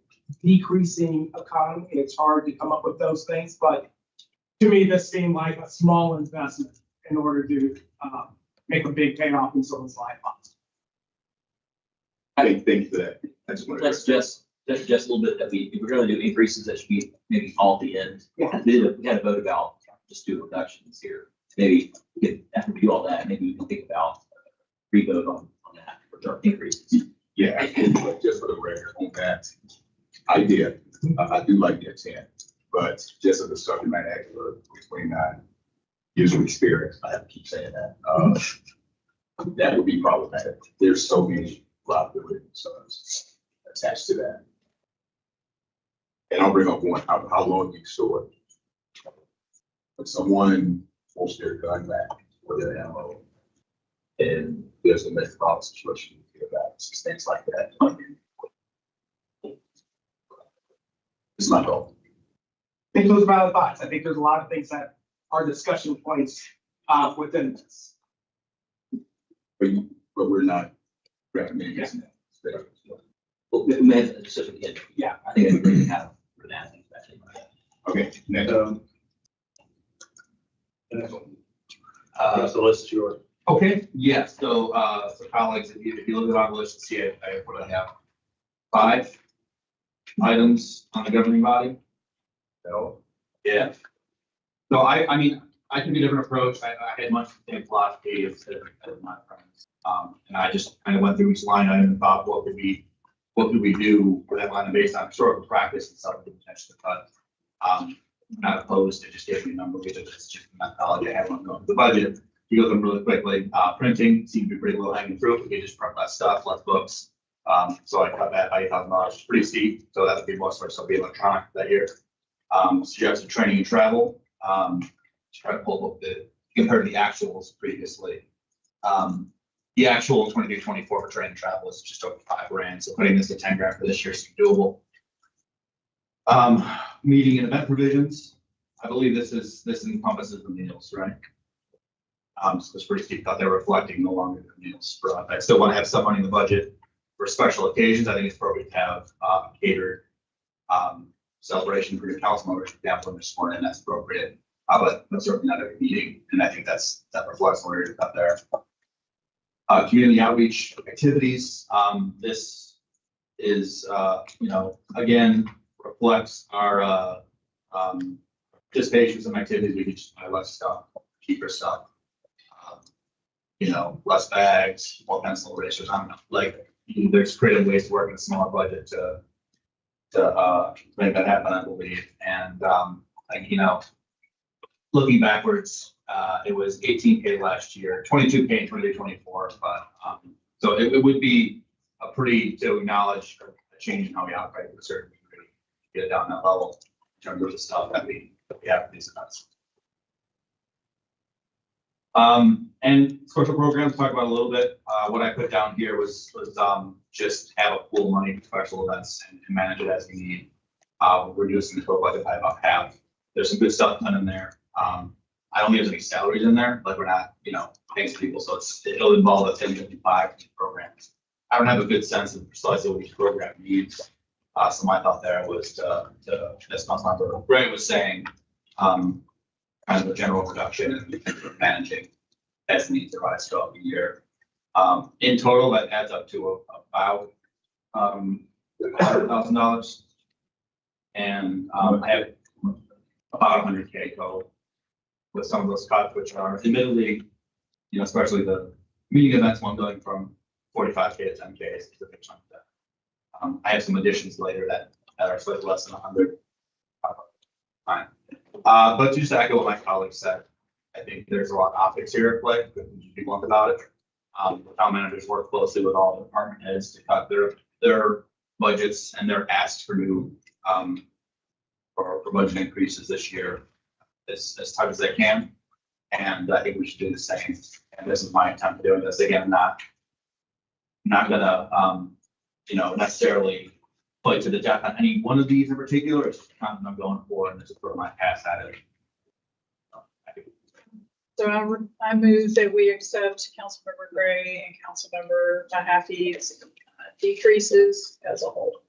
decreasing economy, it's hard to come up with those things, but to me, this seemed like a small investment in order to make a big payoff in someone's life. I think that. That's just a little bit that if we're going to do increases, that should be maybe all at the end. Yeah. We had a vote about just doing reductions here. Maybe we could, after we do all that, maybe we can think about re-vote on that for increases. Yeah, just for the record on that idea, I do like the intent, but just as a subject matter expert with 29 years of experience, I have to keep saying that, that would be problematic. There's so many liability concerns attached to that. And I'll bring up one, how long you store it. When someone wants their gun back or their ammo, and there's a metabolic situation about things like that. It's not all. I think those are valid thoughts. I think there's a lot of things that are discussion points within this. But we're not recommending this. Well, we may have a decision again. Yeah. I think it's really kind of for that. Okay, next. So let's do yours. Okay, yeah, so colleagues, if you look at our list, see, I what I have 5 items on the governing body. No. Yeah. So I mean, I took a different approach. I had much the same philosophy as my friends. And I just kind of went through each line item and thought what would be what do we do for that line based on historical practice and stuff, we potentially cut. Not opposed to just giving a number, because it's just the methodology I have on going to the budget. You go through them really quickly. Printing seemed to be pretty low hanging fruit. We could just print less stuff, less books. So I cut that by $8,000, pretty steep. So that would be most of our stuff be electronic that year. Suggested training and travel. Try to pull up the, compared to the actuals previously. The actual 23-24 for training and travel is just over $5,000. So putting this at 10 grand for this year is doable. Meeting and event provisions. I believe this encompasses the meals, right? So it's pretty steep cut there, reflecting no longer the meals. I still want to have some money in the budget for special occasions. I think it's appropriate to have catered celebration for your council members. Example this morning, that's appropriate. But certainly not every meeting, and I think that reflects where you're cut there. Community outreach activities. This is again reflects our participation in some activities. We could just buy less stuff, cheaper stuff. Less bags, more pencil erasers. I don't know. Like there's creative ways to work in a smaller budget to make that happen, I believe. And looking backwards, it was 18K last year, 22K in 2024. But so it would be a pretty to acknowledge a change in how we operate with a certain degree, get it down that level in terms of the stuff that we have for these events. And social programs, talk about a little bit. What I put down here was just have a pool of money for special events and manage it as we need. We're reducing the total budget by about half. There's some good stuff done in there. I don't think there's any salaries in there, like we're not, paying people, so it'll involve a 1055 programs. I don't have a good sense of precisely what each program needs. So my thought there was as Councilmember Gray was saying, kind of a general reduction and managing as needs arise throughout the year. In total, that adds up to about $100,000. And I have about 100K total with some of those cuts, which are admittedly, especially the meeting events one going from 45K to 10K is a big chunk of that. I have some additions later that are slightly less than 100. Fine. But just to echo what my colleague said, I think there's a lot of optics here at play. We can be blunt about it. The town managers work closely with all the department heads to cut their budgets and their asks for new for budget increases this year as tight as they can. And I think we should do the same. And this is my attempt at doing this. Again, not gonna necessarily play to the death on any one of these in particular. It's just the content I'm going for, and this is sort of my pass at it. So I move that we accept Councilmember Gray and Councilmember Mahaffey's decreases as a whole.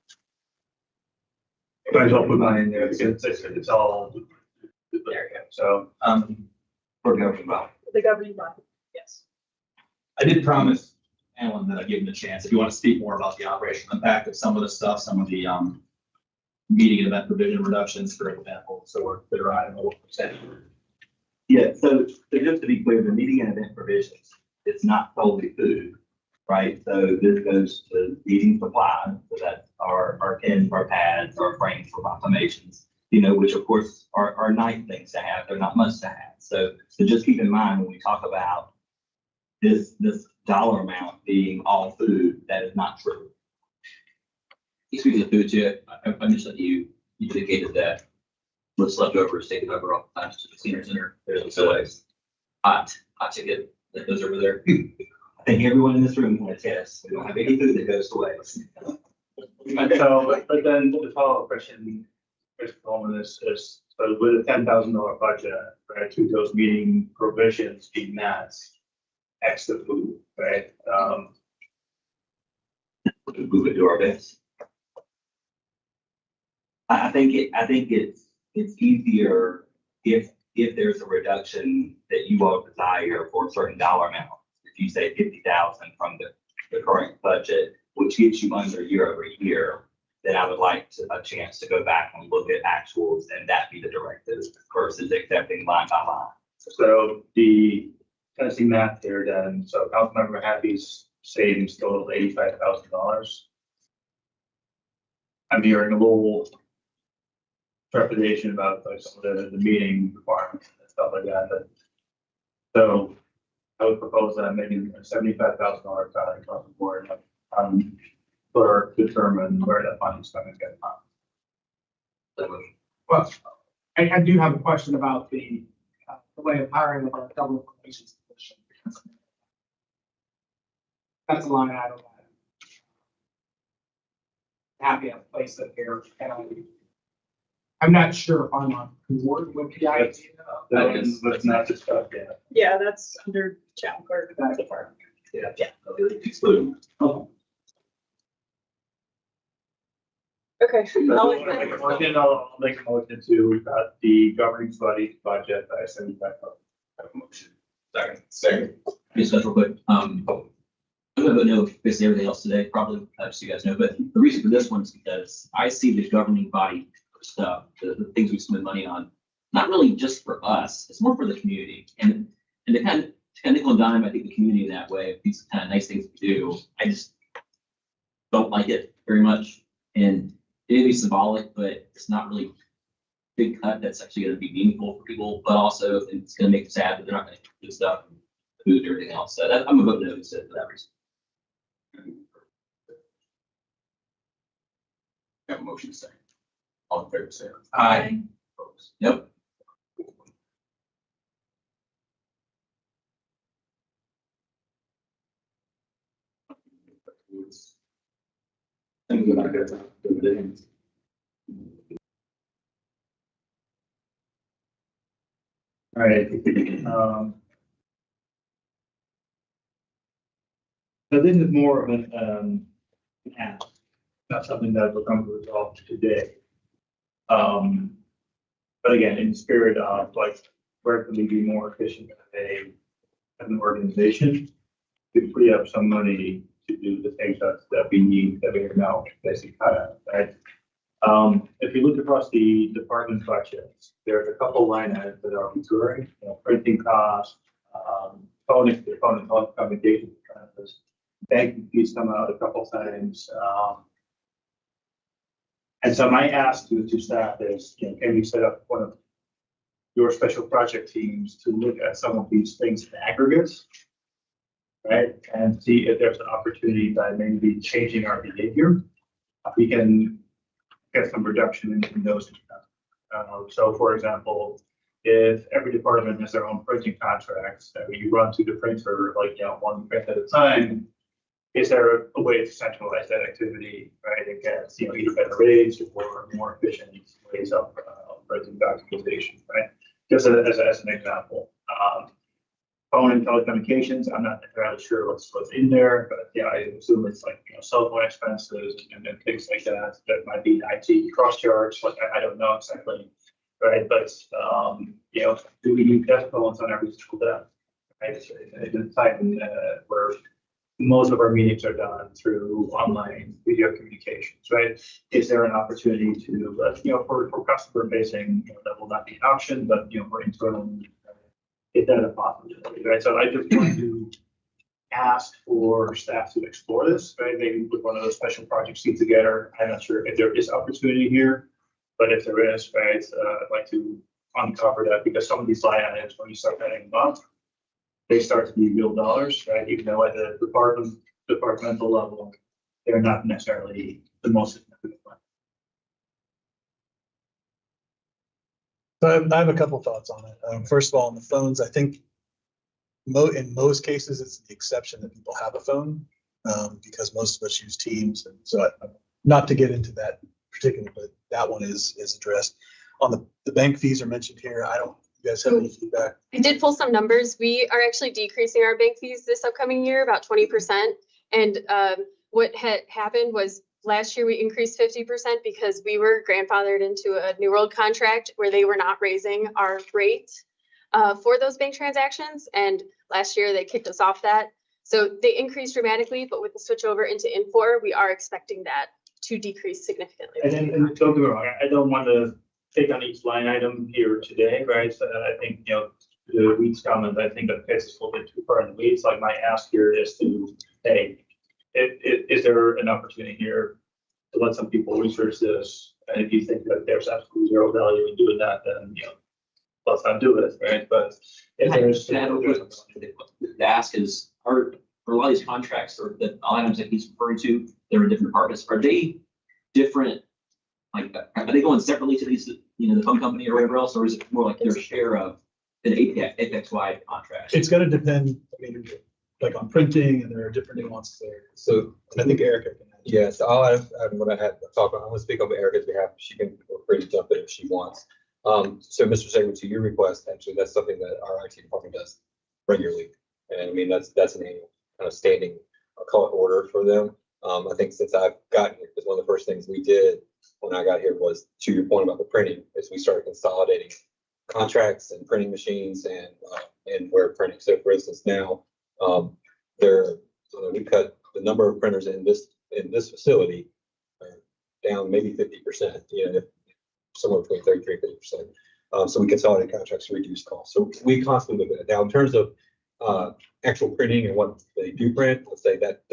Might as well put mine in there because it's all. There you go. So, For governing body. The governing body, yes. I did promise Alan that I'd give him a chance. If you want to speak more about the operational impact of some of the stuff, some of the meeting and event provision reductions, for example, so we're clear on what percent. Yeah, so just to be clear, the meeting and event provisions, it's not totally food, right? So this goes to meeting supplies, so that's our pens, our pads, our frames for proclamations, which of course are nice things to have. They're not must to have. So just keep in mind when we talk about this dollar amount being all food, that is not true. Speaking of food too, I mentioned that you indicated that what's left over is taken over all the times to the senior center. There's always hot ticket that goes over there. I think everyone in this room can attest, we don't have any food that goes to waste. So, but then the follow-up question, on this is, so with a $10,000 budget, right, to those meeting provisions being met, extra food, right? We would do our best. I think it's easier if there's a reduction that you all desire for a certain dollar amount. If you say 50,000 from the current budget, which gets you under year over year, then I would like a chance to go back and look at actuals and that be the directive versus accepting line by line. So the Tennessee math here then, so Councilmember Happy's savings total $85,000. I'm hearing a little trepidation about like some of the meeting requirements and stuff like that, but so I would propose that making a $75,000 salary across the board, for determine where that funding's going to get from. Well, I do have a question about the way of hiring of our government relations position. That's a line item that happy to place it here, and I'm not sure if I'm on board with the idea. Let's not discuss that. Yeah, that's under town clerk department. Yeah. Exclude. Okay. I'll make a motion to cut the governing body budget by $75,000. Have a motion. Second. Just real quick, I'm gonna vote no, basically everything else today, probably, just so you guys know, but the reason for this one is because I see the governing body stuff, the things we spend money on, not really just for us, it's more for the community. And to kind of nickel and dime, I think the community in that way, these kind of nice things we do, I just don't like it very much. And it may be symbolic, but it's not really a big cut that's actually gonna be meaningful for people, but also it's gonna make them sad that they're not gonna do stuff, food and everything else. So I'm gonna vote no instead for that reason. Have a motion second. All in favor, say Aye. Opposed? Yep. And we're not gonna do it. All right. So this is more of an ask, not something that will come to resolve today. But again, in the spirit of like, where can we be more efficient as an organization to free up some money to do the things that we need, that we are now basically cut out, right? If you look across the department budgets, there's a couple line items that are recurring, printing costs, phone telecommunications expenses, banking fees come out a couple times. And so my ask to staff is, can you set up one of your special project teams to look at some of these things in aggregates, right? And see if there's an opportunity by maybe changing our behavior. We can get some reduction in those. So for example, if every department has their own printing contracts, that you run through the printer, like, one print at a time, is there a way to centralize that activity, right? And get, either better rates or more efficient ways of printing documentation, right? Just as an example. Phone and telecommunications, I'm not entirely sure what's in there, but yeah, I assume it's like, cell phone expenses and things like that. That might be IT cross charge, like I don't know exactly, right? But do we use desk phones on every single desk? Right? It's a time where most of our meetings are done through online video communications, right? Is there an opportunity to, for customer facing, that will not be an option, but for internal, is that a possibility, right? So I just want to ask for staff to explore this, right? Maybe put one of those special projects together. I'm not sure if there is opportunity here, but if there is, right, I'd like to uncover that, because some of these line items, when you start adding them up, they start to be real dollars, right? Even though at the departmental level, they're not necessarily the most significant one. So I have a couple of thoughts on it. First of all, on the phones, I think in most cases, it's the exception that people have a phone, because most of us use Teams. And so not to get into that particular, but that one is addressed. On the bank fees are mentioned here. You guys have any feedback? I did pull some numbers. We are actually decreasing our bank fees this upcoming year, about 20%. And what had happened was last year we increased 50% because we were grandfathered into a New World contract where they were not raising our rate for those bank transactions. And last year they kicked us off that. So they increased dramatically, but with the switch over into Infor, we are expecting that to decrease significantly. And don't get me wrong, I don't want to take on each line item here today, right? So I think, the weeds comment, I think that gets us a little bit too far in the weeds. Like my ask here is to, hey, is there an opportunity here to let some people research this. And if you think that there's absolutely zero value in doing that, then, let's not do it, right? But if there's. The ask is, are a lot of these contracts or the items that he's referring to, they're in different departments, are they different? Like, are they going separately to these, the phone company or whatever else, or is it more like their share of an Apex-wide contract? It's gonna depend, like on printing, and there are different nuances there. So And I think Erica can add. yes, I'll add what I had talked about. I'm gonna speak on Erica's behalf. She can feel free to jump in if she wants. So Mr. Sager, to your request, actually, that's something that our IT department does regularly. And I mean, that's an annual kind of standing, I'll call it order for them. I think since I've gotten here, because one of the first things we did when I got here was, to your point about the printing, is we started consolidating contracts and printing machines and where printing. So for instance, now we cut the number of printers in this facility down maybe 50%, somewhere between 33 and 50%. So we consolidate contracts to reduce costs. So we constantly look at it. Now, in terms of actual printing and what they do print, let's say that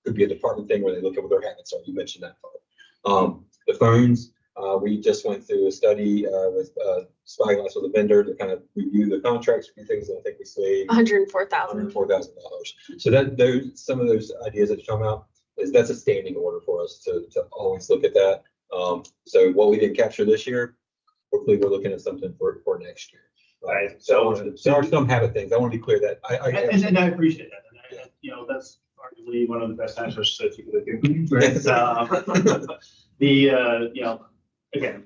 could be a department thing where they look at what their habits are. You mentioned that part. The phones, we just went through a study with Spyglass with a vendor to kind of review the contracts, review things, and I think we saved $104,000. $104,000. So some of those ideas that you talking about that's a standing order for us to always look at that. So what we didn't capture this year, hopefully we're looking at something for next year. Right. So there are some habit things. I want to be clear that And I appreciate that. And that's arguably one of the best answers that you could give. Right? Again,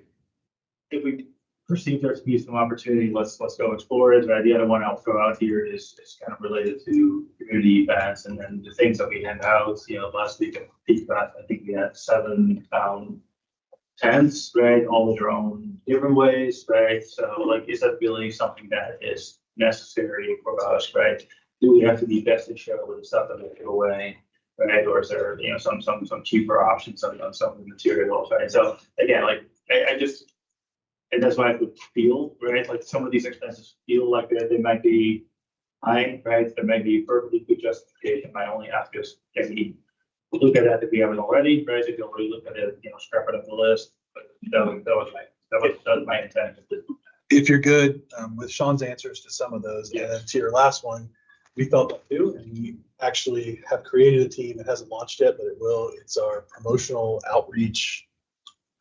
if we perceive there to be some opportunity, let's go explore it. Right? The other one I'll throw out here is kind of related to community events and then the things that we hand out. Last week at Peak Fest, I think we had 7 tents, right? All with their own different ways, right? So like, is that really something that is necessary for us, right? Do we have to be best in show with the stuff that we give away, right? Or is there, some cheaper options on some of the materials, right? So again, like, I just, and that's why I would feel, right? Like some of these expenses feel like they might be high, right? There may be perfectly good justification. My only ask is, can we look at that if we haven't already, right? If you already look at it, scrap it off the list. But that was my intent. If you're good with Sean's answers to some of those, and then to your last one, we felt that too, and we actually have created a team. It hasn't launched yet, but it will. It's our promotional outreach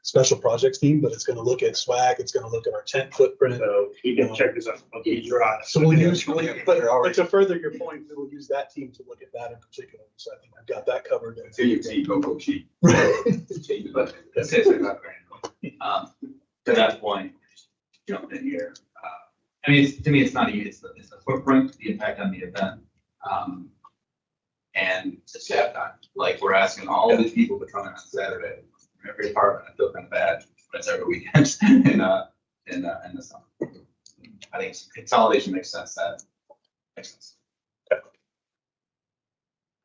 special projects team, but it's going to look at swag. It's going to look at our tent footprint. So we can check this out. You're on. So we'll use, but to further your point, we will use that team to look at that in particular. So I think I've got that covered. Go cheap. But that's it. To that point, just jump in here. I mean, to me, it's not easy. It's the footprint, the impact on the event, and the staff time. Like, we're asking all these people to come in on Saturday from every department. I feel kind of bad, but it's every weekend in the summer. I think consolidation makes sense. That makes sense.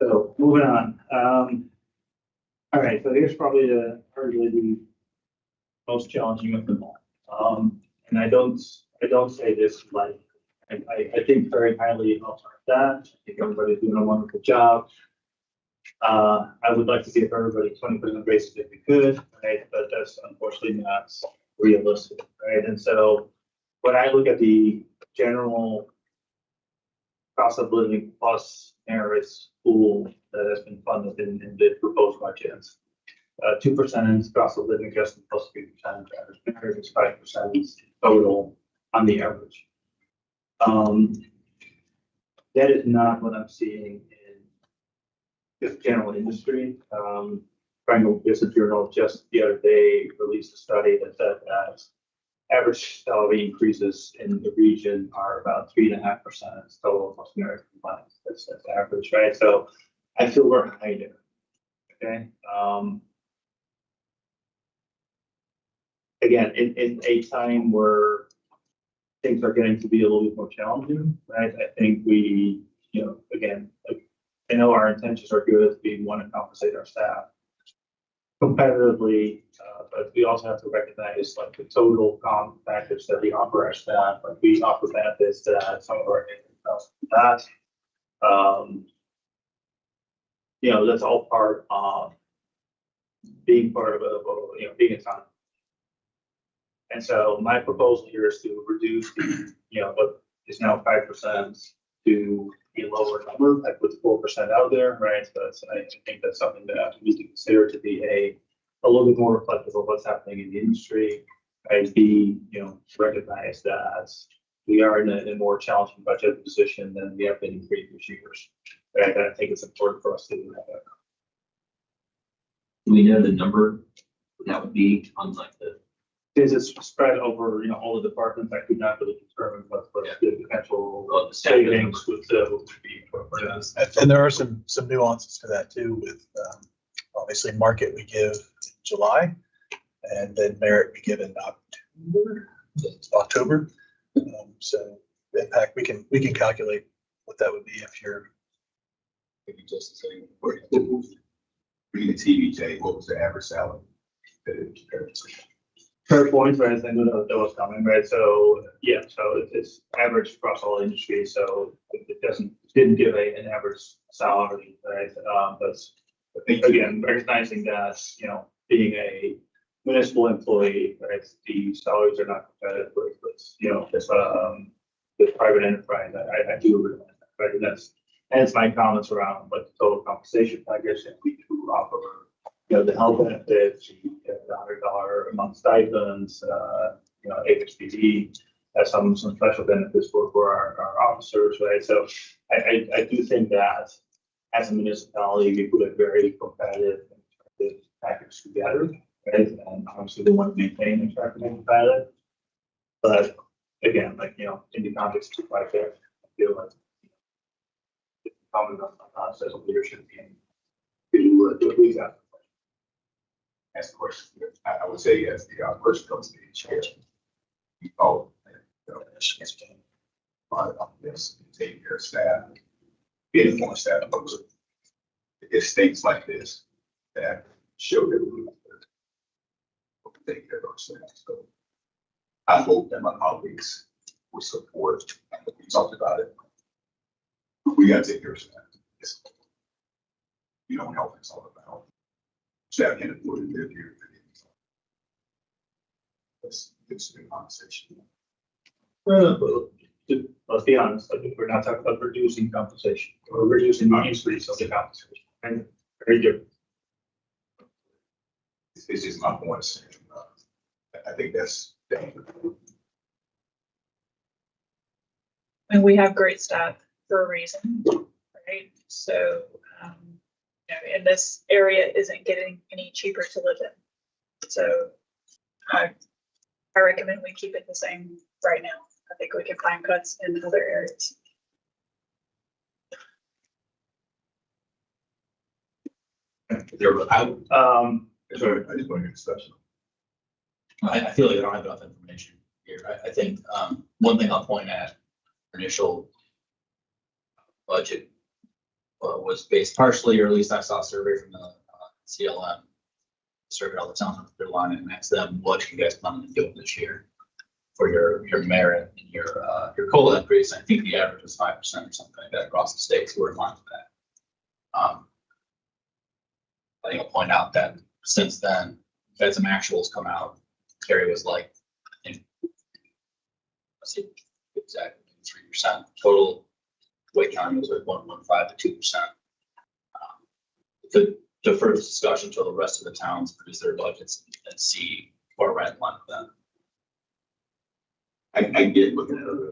So moving on. All right, so here's probably arguably the most challenging of them all. And I don't say this like, I think very highly of our staff. I think everybody's doing a wonderful job. I would like to give everybody 20% raises if we could, right? But that's unfortunately not realistic, right? And so when I look at the general cost of living plus merits pool that has been funded in the proposed budgets, 2% cost of living adjustment plus 3%, average merit is 5% total on the average. That is not what I'm seeing in just general industry. Triangle Business Journal just the other day released a study that said that average salary increases in the region are about 3.5% total plus merit compliance. That's average, right? So I feel we're high there. Okay. Again, in a time where things are getting to be a little bit more challenging, right? I think we, again, like, I know our intentions are good. We want to compensate our staff competitively, but we also have to recognize like the total comp package that we offer our staff. Like we offer benefits that some of our agents that. That's all part of being part of being a town. And so my proposal here is to reduce the, what is now 5% to a lower number. I put 4% out there, right? But I think that's something that we need to consider to be a little bit more reflective of what's happening in the industry. And be, recognize that we are in a more challenging budget position than we have been in previous years. Right? And I think it's important for us to do that. Do we know the number that would be on like the? Is it's spread over, all the departments. I could not really determine what the potential savings would be for this. And there are some nuances to that too with, obviously market we give in July and then merit we give in October. So the impact, we can calculate what that would be if you're. Maybe just to say, reading TVJ, what was the average salary? Fair point, right? I knew that was coming, right? So, yeah, so it's average across all industries. So it didn't give an average salary, right? But again, recognizing that, being a municipal employee, right, the salaries are not competitive with, the private enterprise. I do agree with that, right? And that's my comments around what the total compensation package that we do offer. The health benefits, the $100 a month stipends, HSBD has some special benefits for our officers, right? So I do think that as a municipality, we put a very competitive package together, right? And obviously we want to maintain attractive and competitive. But again, in the context of project, I feel like comment on us as a leadership team to please that. As the question, I would say as the person comes to the chair, we all, this, take care of staff, getting more staff. It's things like this that show that we take care of our staff. So I hope that my colleagues will support. We talked about it. We got to take care of staff. You don't help, it's all about. Staff can't afford to live here. It's a good conversation. Let's be honest, we're not talking about reducing compensation or reducing the increase of the compensation. And very different. It's just my point of saying, I think that's dangerous. And we have great staff for a reason, right? So, and this area isn't getting any cheaper to live in. So I recommend we keep it the same right now. I think we can find cuts in other areas. Sorry, I just want to get discussion. I feel like I don't have enough information here. I think one thing I'll point at, initial budget was based partially, or at least I saw a survey from the CLM, surveyed all the towns in North Carolina and asked them, what you guys planning to do this year for your merit and your COLA increase. I think the average was 5% or something like that across the states. We're in line with that. I think I'll point out that since then, we've had some actuals come out. Terry was like, I think, let's see exactly 3%. Total Wake County was like 1.5 to 2%. To defer this discussion until the rest of the towns produce their budgets and see where we're at line with them. I get looking at other,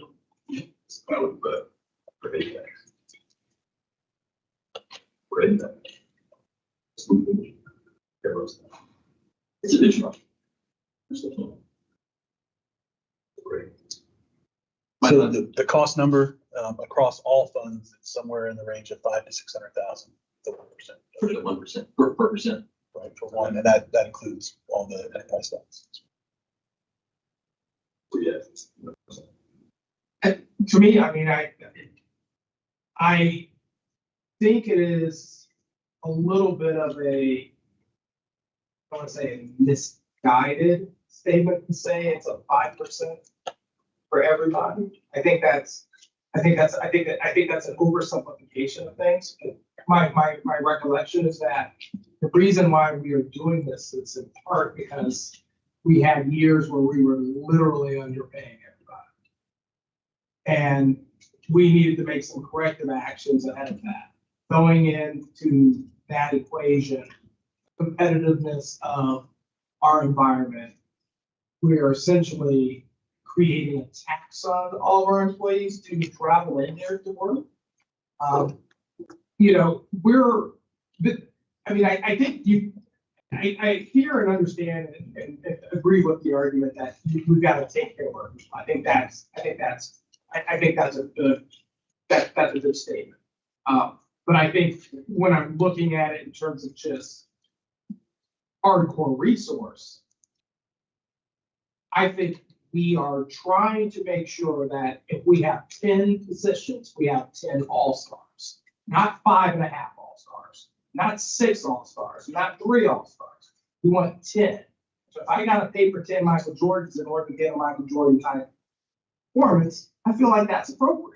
but for the we're in that. It's additional. Great. So the cost number across all funds is somewhere in the range of 500,000 to 600,000. The 1%. For the 1% per percent. Right, for one, and that includes all the enterprise funds. Yes. To me, I mean, I think it is a little bit of a, I want to say a misguided statement to say it's a 5% for everybody. I think that's an oversimplification of things. My recollection is that the reason why we are doing this is in part because we had years where we were literally underpaying everybody. And we needed to make some corrective actions ahead of that. Going into that equation, competitiveness of our environment, we are essentially creating a tax on all of our employees to travel in there to work. You know, I think I hear and understand and agree with the argument that we've got to take care of our people. I think that's a good statement. But I think when I'm looking at it in terms of just hardcore resource, I think we are trying to make sure that if we have 10 positions, we have 10 all-stars, not 5.5 all-stars, not 6 all-stars, not 3 all-stars. We want 10. So if I got to pay for 10 Michael Jordans in order to get a Michael Jordan type performance, I feel like that's appropriate.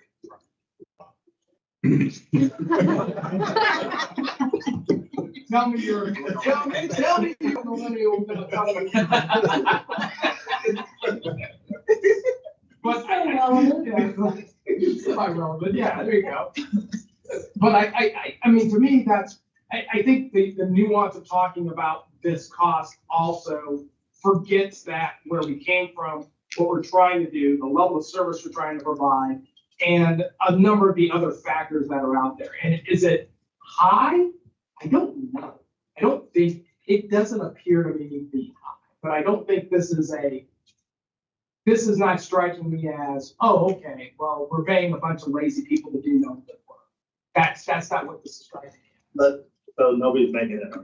Tell me you're the millennial. But yeah, there you go. But I mean, to me, I think the nuance of talking about this cost also forgets that where we came from, what we're trying to do, the level of service we're trying to provide, and a number of the other factors that are out there. And is it high? I don't know. I don't think, it doesn't appear to me to be high, but I don't think this is not striking me as, oh, okay, well, we're paying a bunch of lazy people to do no good work. That's not what this is striking me as. But, so nobody's making it,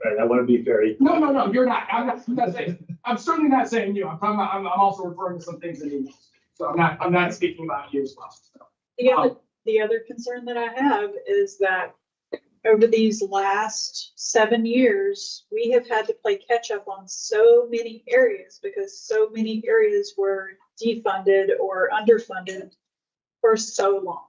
right? I want to be very. No, you're not. I'm not saying, I'm certainly not saying you. I'm talking about, I'm also referring to some things in emails. So I'm not speaking about you as well. So. The other concern that I have is that over these last 7 years, we have had to play catch up on so many areas because so many areas were defunded or underfunded for so long.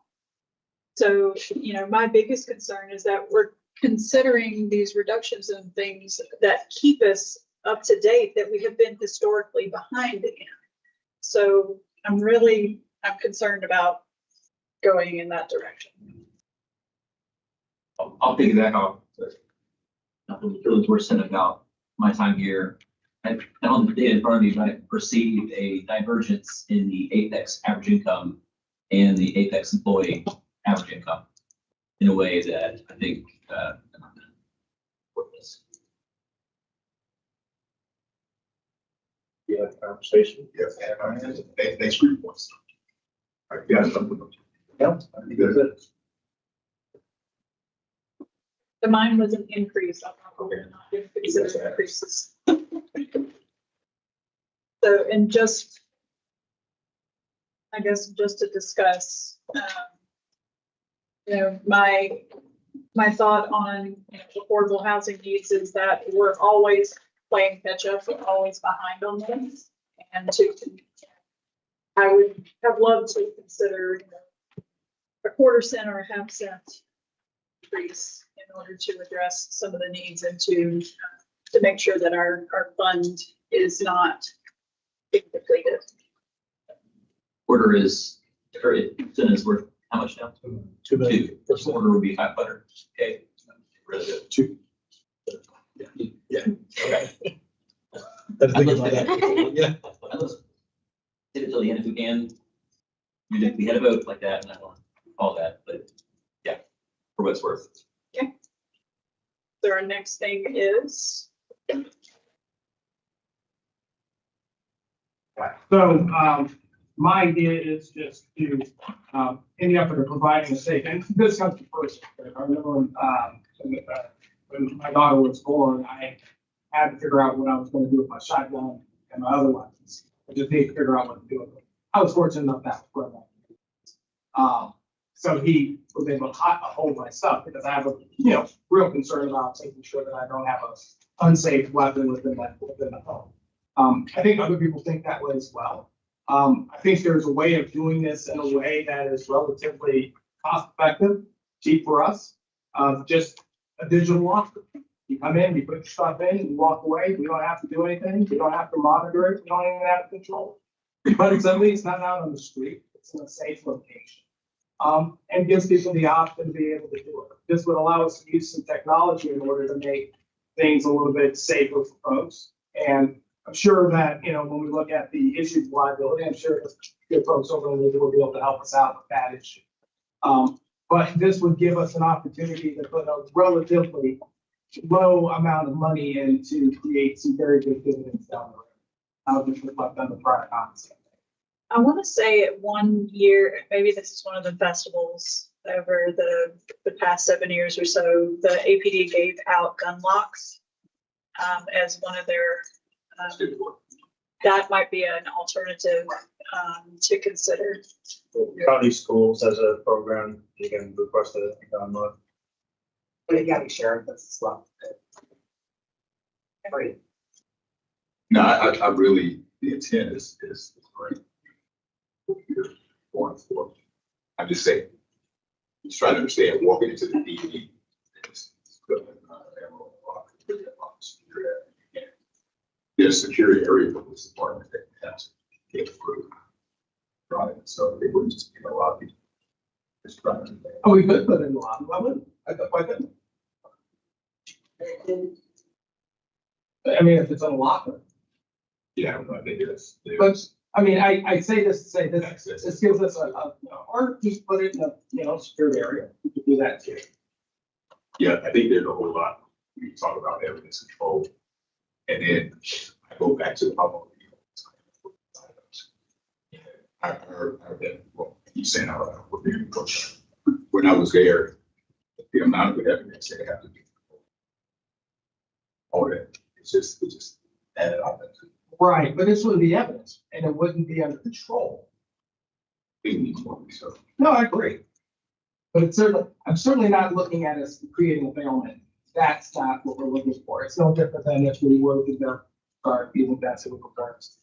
So, you know, my biggest concern is that we're considering these reductions in things that keep us up to date that we have been historically behind in. So I'm concerned about going in that direction. I'll piggyback off nothing the feelings were said about my time here. I don't the data in front of me, but I perceived a divergence in the Apex average income and the Apex employee average income in a way that I think Yeah, conversation. Yes, next week points. All right, you got something? Yeah, I think that's it. The mine was an increase. I'm not considering increases. So, and just, I guess, just to discuss, you know, my thought on affordable housing needs is that we're always playing catch up, we're always behind on this. And I would have loved to consider a 1/4 cent or a 1/2 cent increase in order to address some of the needs and to make sure that our fund is not being depleted. Order is, or cent is worth how much now? 2 million. 2. First order would be $500. Okay. Really good. 2. Yeah. Okay. That's thinking about that. Yeah. Let's hit it till the end if we can. We had a vote like that, and I don't call that, but yeah, for what it's worth. Okay. So our next thing is. So, my idea is just to, in the effort of providing a safe, and this comes first. I remember when my daughter was born, I had to figure out what I was going to do with my shotgun and my other weapons. I just need to figure out what to do with it. I was fortunate enough that was where so he was able to hold my stuff because I have a real concern about making sure that I don't have an unsafe weapon within the home. I think other people think that way as well. I think there's a way of doing this in a way that is relatively cost effective, cheap for us, just a digital locker. You come in, you put your stuff in, you walk away. We don't have to do anything. We don't have to monitor it. We don't even have to control it. But it's at least not out on the street. It's in a safe location. And gives people the option to be able to do it. This would allow us to use some technology in order to make things a little bit safer for folks. And I'm sure that, you know, when we look at the issues of liability, I'm sure the folks over there will be able to help us out with that issue. But this would give us an opportunity to put a relatively low amount of money in to create some very good dividends down the road. I'll just reflect on the prior concept. I want to say 1 year, maybe this is one of the festivals over the past 7 years or so, the APD gave out gun locks as one of their, that might be an alternative to consider. County schools has a program, you can request a gun lock. But yeah, we share this as well. Great. No, I really, the intent is great. You're going for, I'm just saying, just trying to understand, walking into the DD. There's a security area for this department that has to get approved. Right, so it wouldn't just be a lobby. Just trying to. Oh, we could put it in the lobby. I wouldn't. I couldn't. I mean, if it's unlocked. Yeah, I think it's. But, I mean, I say this to say this, this gives us or just put it in a, you know, secure area. We could do that too. Yeah, I think there's a whole lot. We talk about evidence control. And then I go back to the public. I heard that, well, he's saying, when I was there, the amount of evidence they have to do. All that, it's just added on. Right, but this would be evidence and it wouldn't be under control. So. No, I agree. But it's certainly, I'm certainly not looking at us creating a bailment. That's not what we're looking for. It's no different than if we were to go start using that civil cards.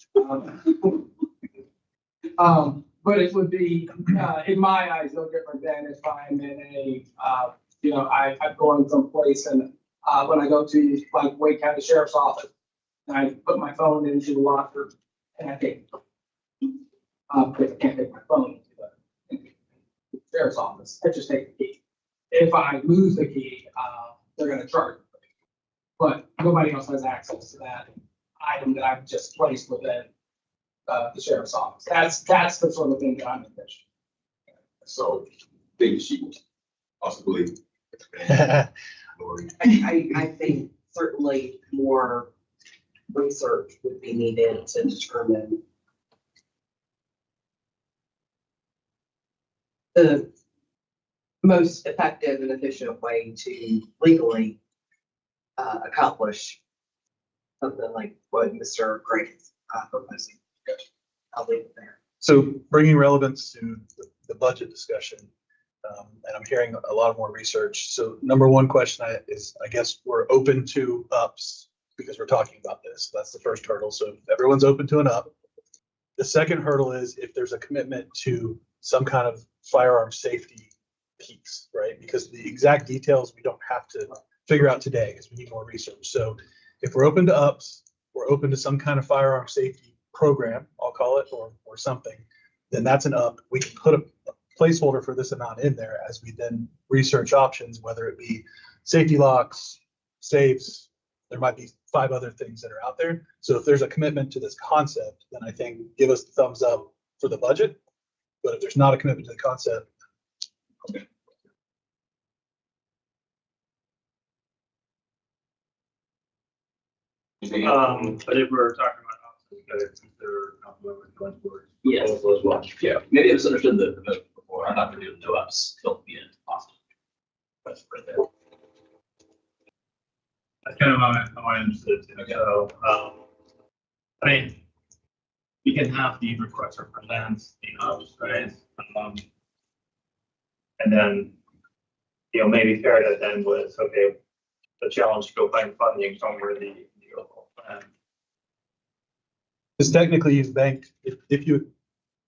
But it would be, in my eyes, no different than if I'm in a, you know, I'm going someplace and when I go to like Wake County Sheriff's Office, and I put my phone into the locker and I take, because I can't take my phone into the sheriff's office. I just take the key. If I lose the key, they're going to charge me. But nobody else has access to that item that I've just placed within the sheriff's office. That's the sort of thing that I'm envisioning. So think she possibly. I think certainly more research would be needed to determine the most effective and efficient way to legally accomplish something like what Mr. Gray is proposing. I'll leave it there. So bringing relevance to the budget discussion, and I'm hearing a lot more research. So number one question is, I guess we're open to ups because we're talking about this. That's the first hurdle. So if everyone's open to an up. The second hurdle is if there's a commitment to some kind of firearm safety piece, right? Because the exact details we don't have to figure out today because we need more research. So if we're open to ups, we're open to some kind of firearm safety program, I'll call it, or something, then that's an up. We can put a placeholder for this amount in there as we then research options, whether it be safety locks, safes. There might be 5 other things that are out there. So if there's a commitment to this concept, then I think give us the thumbs up for the budget. But if there's not a commitment to the concept, okay. But if we're talking about options, we gotta consider going forward. Yes. As well. Yeah, maybe I misunderstood the vote before. I thought we were doing no ups till the end possible. That's right there. That's kind of how I understood it. Okay. So, I mean, we can have the request for plans, right? And then, maybe pair that then with, okay, the challenge to go find funding somewhere the overall plan. Because technically you've banked, if you,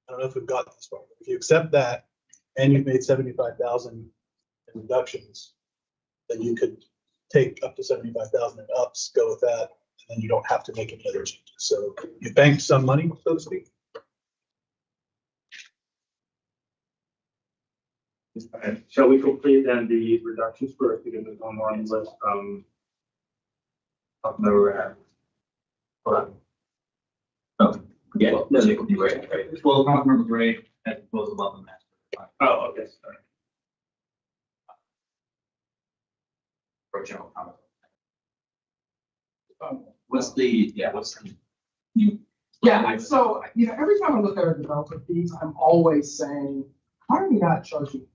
I don't know if we've got this far, but if you accept that and you've made 75,000 in reductions, then you could take up to 75,000 and ups, go with that, and then you don't have to make any other changes. So you banked some money, so to speak. Alright, shall we complete then the reductions first, because there's one more on the list, of the we're at. Correct. Yeah, no, they could be right, right. Well, Councilmember Gray has proposed above the master. Oh, okay, sorry. For general comment. What's the, Yeah, so, every time I look at our developer fees, I'm always saying, how are we not charging?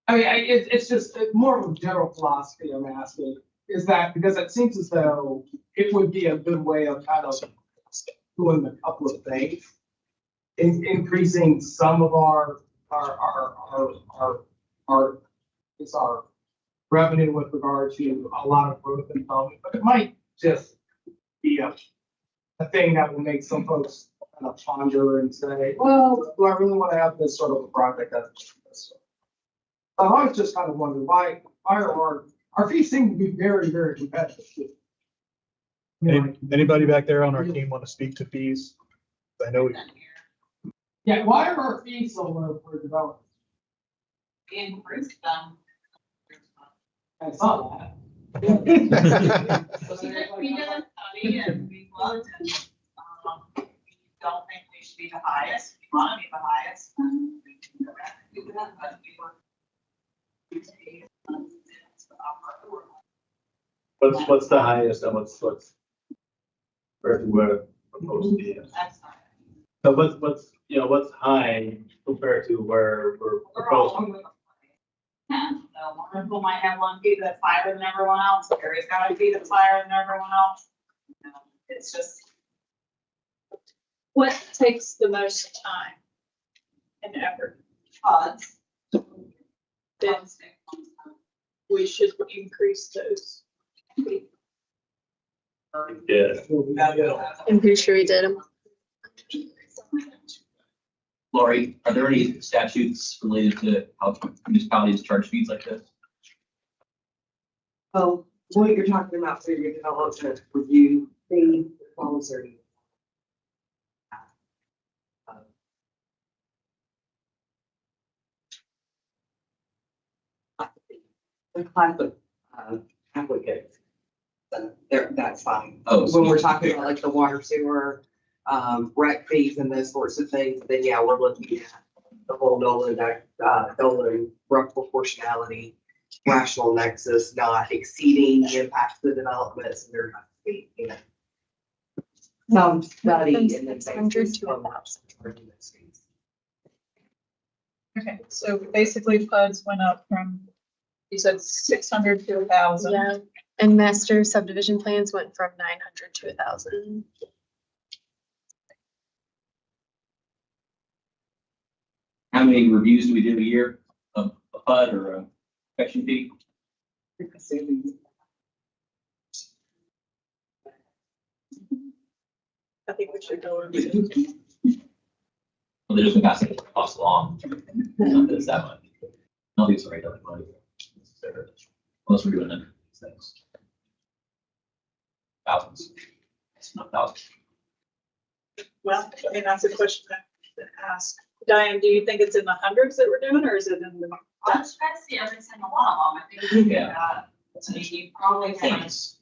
I mean, it's more of a general philosophy I'm asking, is that because it seems as though it would be a good way of kind of doing a couple of things. Increasing some of our revenue with regard to a lot of growth and development, but it might just be a thing that will make some folks kind of ponder and say, well, do I really want to have this sort of a project that's this? I was just kind of wondering why are our fees seem to be very, very competitive. Anybody back there on our team want to speak to fees? I know. Yeah, why are our fees so low for developers? Increase them. I saw that. We did a study and we looked and, we don't think we should be the highest. We want to be the highest. We can go back and do that, but we were. What's the highest and what's where we're proposed to be? That's not. So what's high compared to where we're We're all proposing? over the place. Yeah, so one people might have one fee that's higher than everyone else. Gary's got a fee that's higher than everyone else. It's just. What takes the most time and effort? Pods. Then we should increase those. Yeah. I'm pretty sure we did them. Lori, are there any statutes related to how municipalities charge fees like this? Oh, what you're talking about for your development review fee, falls or. The class of applicants. That's fine. Oh, so When we're talking about like the water sewer, rec fees and those sorts of things, then yeah, we're looking at the whole Nolan rough proportionality, rational nexus, not exceeding the impact of the developments, and there has to be, some study and then. 600 to 1,000. Okay, so basically PUDs went up from, you said 600 to 1,000. Yeah, and master subdivision plans went from 900 to 1,000. How many reviews do we do a year of a PUD or a inspection fee? I think we should go. Well, they're just gonna pass it cost along. It's that much. All these are right down the money. Unless we're doing it. Things. Thousands. It's not thousands. Well, I mean, that's a question to ask. Diane, do you think it's in the hundreds that we're doing, or is it in the? I was trying to see every single one of them. I think we Yeah. got maybe probably Thanks.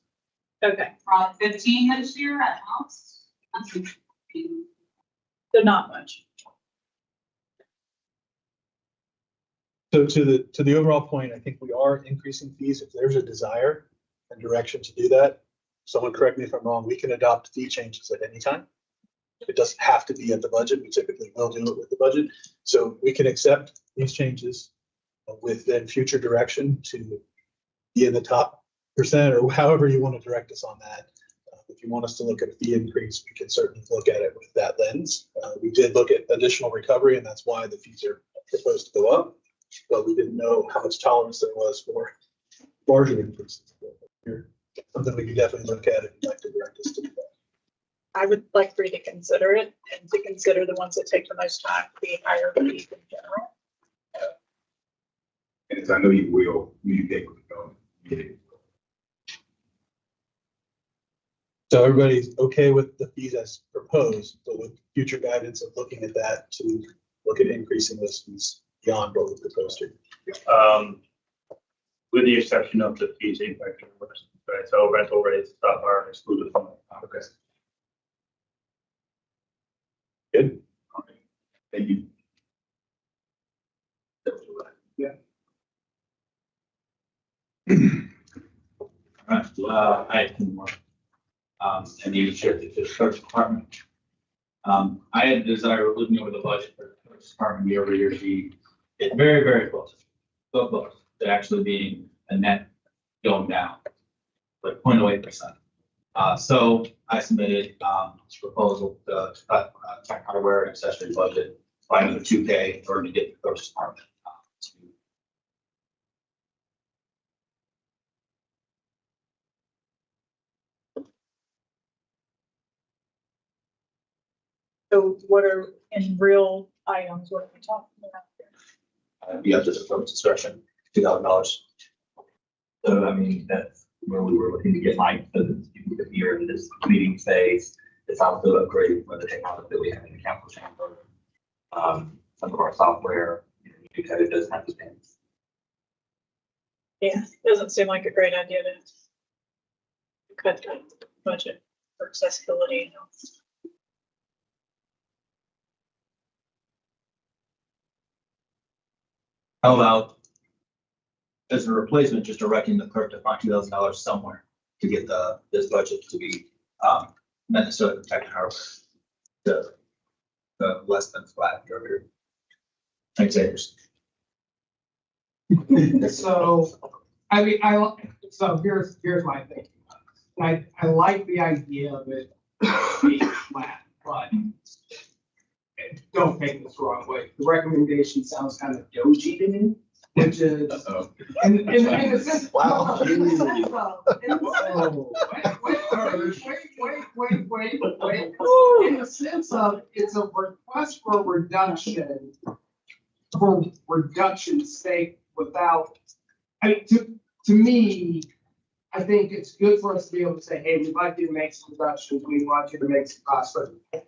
Okay, probably 15 this year at most. so not much. So to the overall point, I think we are increasing fees. If there's a desire and direction to do that, someone correct me if I'm wrong, we can adopt fee changes at any time. It doesn't have to be at the budget. We typically will do it with the budget. So we can accept these changes with then future direction to be in the top percent or however you want to direct us on that. If you want us to look at a fee increase, we can certainly look at it with that lens. We did look at additional recovery, and that's why the fees are proposed to go up. But we didn't know how much tolerance there was for larger increases. Something we can definitely look at if you'd like to direct us to do that. I would like for you to consider it and to consider the ones that take the most time to be higher fees in general. And because I know you will communicate with the government. So everybody's okay with the fees as proposed, but with future guidance of looking at that to look at increasing those fees beyond what we proposed to. With the exception of the fees impact, right? So rental rates stuff are excluded from that. Okay. Good. All right. Thank you. All right, I have two more. And you shared it to the clerk's department. I had a desire of looking over the budget for the clerk's department year over year to be very, very close. So close to actually being a net going down, like 0.08%. So I submitted, this proposal to cut, tech hardware and accessory budget by another 2K in order to get the clerk's department. To So what are in real items, what are we talking about here? be up to the clerk's discretion, $2,000. So, I mean, that's where we were looking to get like, so that you could hear in this meeting space, it's also upgraded with the technology that we have in the council chamber. Some of our software, you know, you code doesn't have to spend. Yeah, doesn't seem like a great idea to cut the budget for accessibility. How about as a replacement, just directing the clerk to find $2,000 somewhere to get this budget to be, not necessarily protected hardware. The less than flat year over year. Thanks, Andrews. So, I mean, so here's my thinking. I like the idea of it being flat, but don't take this the wrong way. The recommendation sounds kind of doji to me, which is, in the sense. Wow. Wait, in the sense of, it's a request for reduction, for reduction's sake without, to me, I think it's good for us to be able to say, hey, we'd like you to make some reductions, we want you to make some cost, but I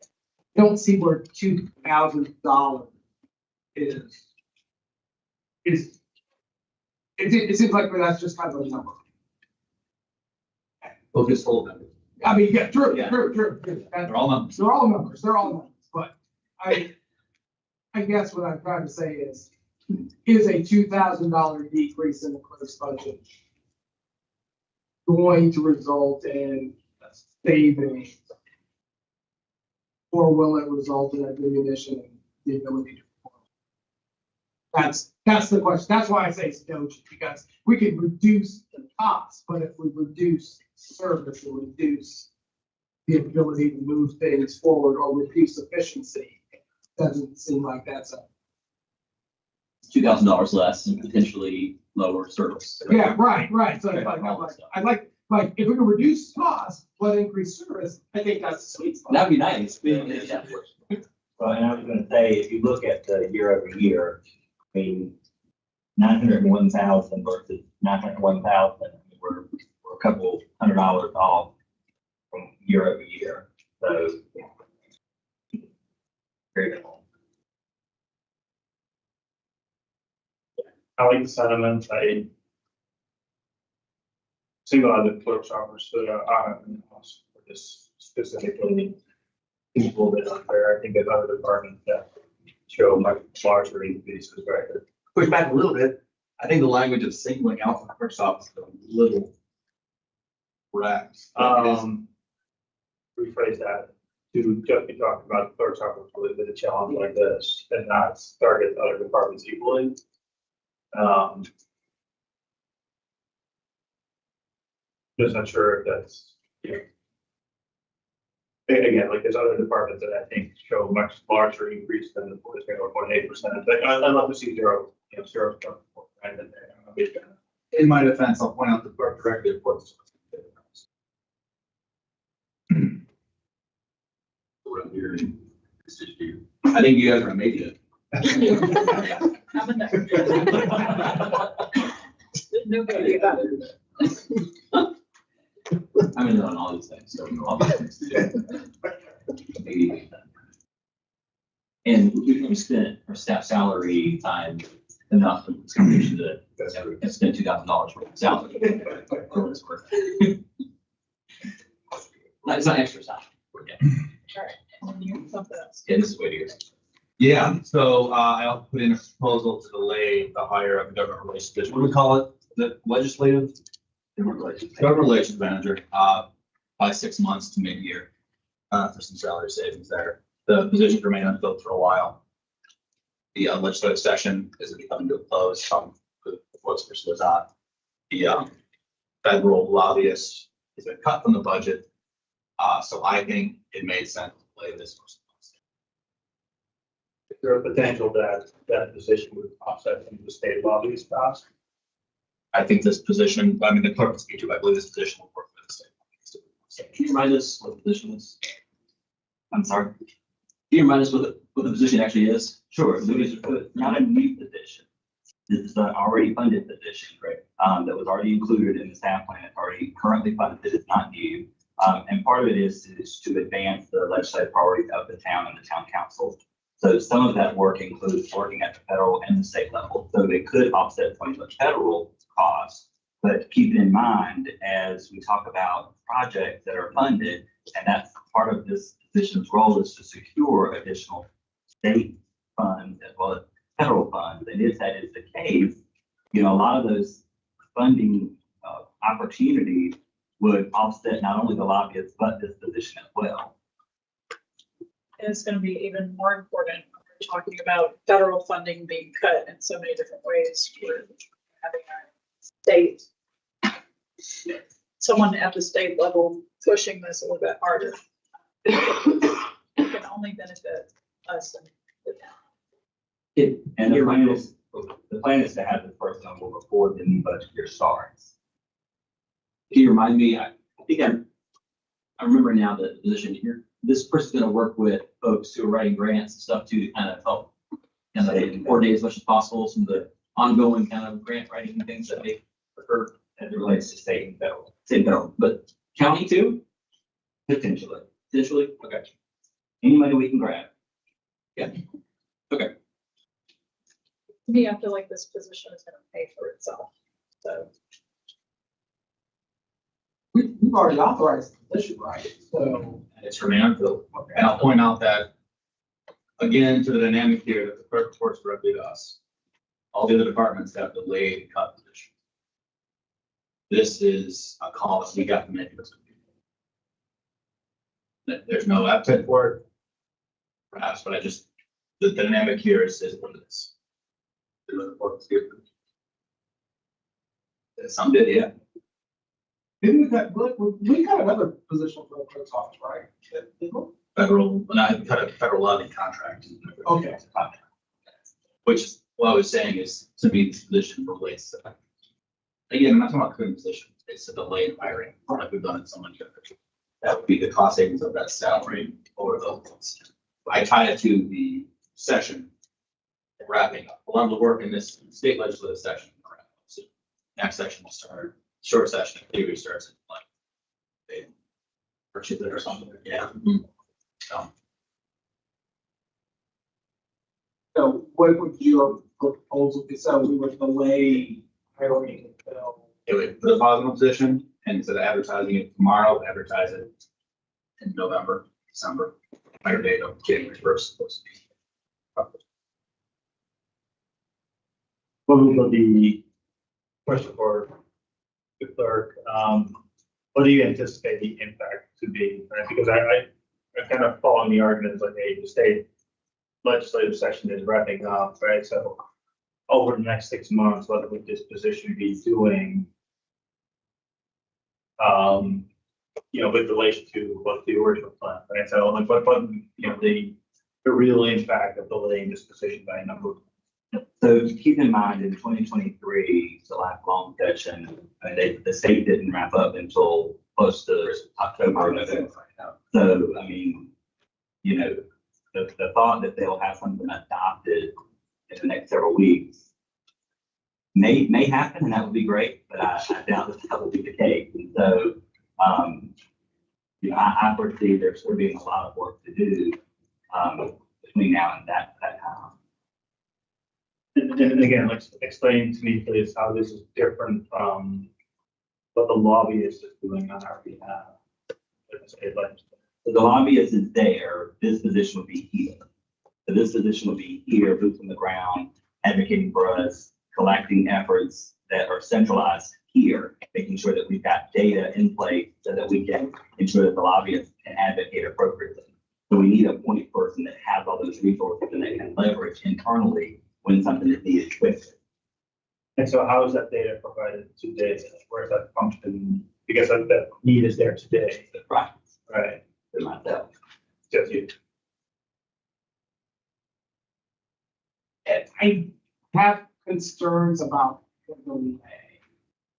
don't see where $2,000 is. It seems like that's just kind of a number. We'll just hold them. I mean, yeah, true. They're all numbers. They're all numbers, but I guess what I'm trying to say is a $2,000 decrease in the clerk's budget going to result in savings? Or will it result in a diminution in the ability to perform? That's the question. That's why I say it's doji, because we could reduce the cost, but if we reduce service or reduce the ability to move things forward or reduce efficiency, doesn't seem like that's a. $2,000 less and potentially lower service. Yeah, right. So I'd like, if we can reduce cost, but increase service, I think that's a sweet spot. That'd be nice. Yeah. Well, and I was gonna say, if you look at the year over year, I mean, 901,000 versus 901,000, we're a couple $100 off from year over year. So, yeah. Very good. I like the sentiment. I see a lot of the clerk's office that are in the house for this specifically. It's a little bit unfair. I think that other departments that show much larger increases, right? Push back a little bit. I think the language of singling out the clerk's office is a little rash. Rephrase that to just be talking about the clerk's office with a challenge like this and not target other departments equally. Just not sure if that's, you know. Again, like there's other departments that I think show much larger increase than the 0.8%. I'd love to see zero. Right? In my defense, I'll point out the clerk directly reports. What I'm hearing is just you. I think you guys are making it. How about that? Nobody about it. I'm in on all these things, so. I'll be honest. And we spent our staff salary time enough in this conversation to spend $2,000 worth of salary. For what it's worth. It's not extra time. Yeah, All right, and then you have something else. this is way to go. Yeah, so I'll put in a proposal to delay the hire of a government relations, what do we call it? The legislative? Government relations manager, by 6 months to mid-year, for some salary savings there. The position remained unfilled for a while. The legislative session is coming to a close, what's was on. The federal lobbyist has been cut from the budget. So I think it made sense to play this. Is there a potential that that position would offset some of the state lobbyist costs? I think this position, I mean, the clerk will speak to, I believe this position will work for the state. Can you remind us what the position is? I'm sorry. Can you remind us what the position actually is? Sure, so it's not a new position. This is an already funded position, right? That was already included in the staff plan, it's already currently funded, it is not new. And part of it is to advance the legislative priorities of the town and the town council. So some of that work includes working at the federal and the state level. So they could offset some of the federal costs, but keep in mind, as we talk about projects that are funded, and that's part of this position's role is to secure additional state funds as well as federal funds. And if that is the case, you know, a lot of those funding opportunities would offset not only the lobbyists, but this position as well. And it's gonna be even more important when we're talking about federal funding being cut in so many different ways. We're having a state, someone at the state level pushing this a little bit harder. It can only benefit us and the town. And the plan is to have the first number before the new budget year starts. Can you remind me, I think I remember now the position here. This person's gonna work with folks who are writing grants and stuff too, to kind of help and coordinate as much as possible some of the ongoing kind of grant writing things that may occur. As it relates to state and federal. State and federal, but county too, Potentially, potentially? Okay. any money we can grab. To me, I feel like this position is gonna pay for itself, so. We've already authorized the position, right? So, And it's remained unfilled. And I'll point out that, again, to the dynamic here, that the clerk reports directly to us. All the other departments have delayed cut position. This is a call that we got to make. There's no appetite for it. Perhaps, but the dynamic here is what it is. Some did, yeah. didn't we cut, we cut another position for the clerk's office, right? Federal, when I cut a federal lobby contract. Okay. Which is what I was saying is, to me, this position relates to. Again, I'm not talking about current position, it's a delay in hiring, like we've done in so many other. That would be the cost savings of that salary over those. I tie it to the session wrapping up. A lot of the work in this state legislative session. So next session will start, short session, theory starts at like. Or something, yeah. So. So what would your proposal be? So we would delay hiring until. It would put a pause on the position, and instead of advertising it tomorrow, advertise it in November, December, higher date of January 1st. What would be question for the clerk? What do you anticipate the impact to be? Right? Because I kind of following the argument like, hey, the state legislative session is wrapping up, right? So over the next 6 months, what would this position be doing? You know, with relation to what the original plan, right? So like what, you know, the real impact of delaying this position by a number of. So keep in mind, in 2023, the last long session, the state didn't wrap up until close to October, November. So, I mean, you know, the thought that they'll have something adopted in the next several weeks may happen, and that would be great, but I doubt that will be the case. And so, you know, I foresee there's still being a lot of work to do, between now and that time. And again, like, explain to me, please, how this is different from what the lobbyist is doing on our behalf. So the lobbyist is there, this position would be here. So this position would be here, boots on the ground, advocating for us, collecting efforts that are centralized here, making sure that we've got data in place so that we can ensure that the lobbyists can advocate appropriately. So we need a point person that has all those resources and that can leverage internally when something is needed quickly. And so how is that data provided today? Where is that function? Because that need is there today. Right. Right. For myself. Just you. And I have concerns about the delay.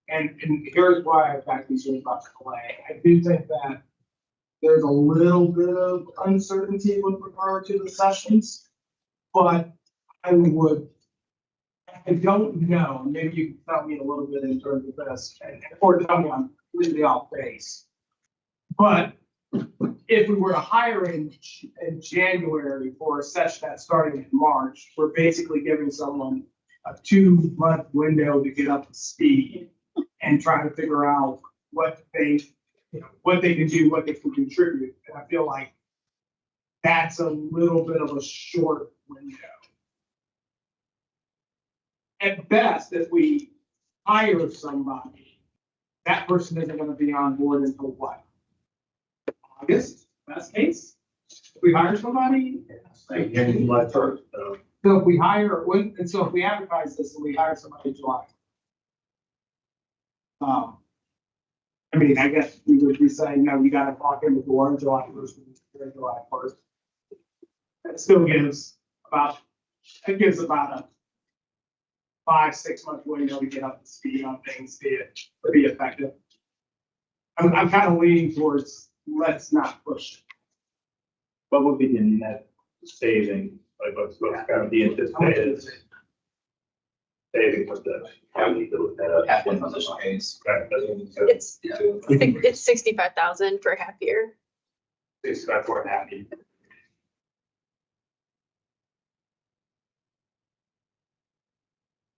And here's why I've got concerns about the delay. I do think that there's a little bit of uncertainty with regard to the sessions, but I don't know, maybe you can tell me a little bit in terms of this, or tell me I'm completely off base. But if we were to hire in January for a session that's starting in March, we're basically giving someone a 2-month window to get up to speed and try to figure out what they can do, what they can contribute. And I feel like that's a little bit of a short window. At best, if we hire somebody, that person isn't going to be on board until what? August, best case? If we hire somebody? July 1st. So if we hire, so if we advertise this and we hire somebody in July. I mean, I guess we would be saying, no, you gotta walk in the door July 1st, July 1st. That still gives about a 5-6 month window to get up to speed on things, to be effective. I'm kind of leaning towards let's not push it. What would be the net saving, like what's kind of the anticipated saving with the county to look that up? Half one position pays. Right, It's 65,000 for a half year. it's about 4.5 years.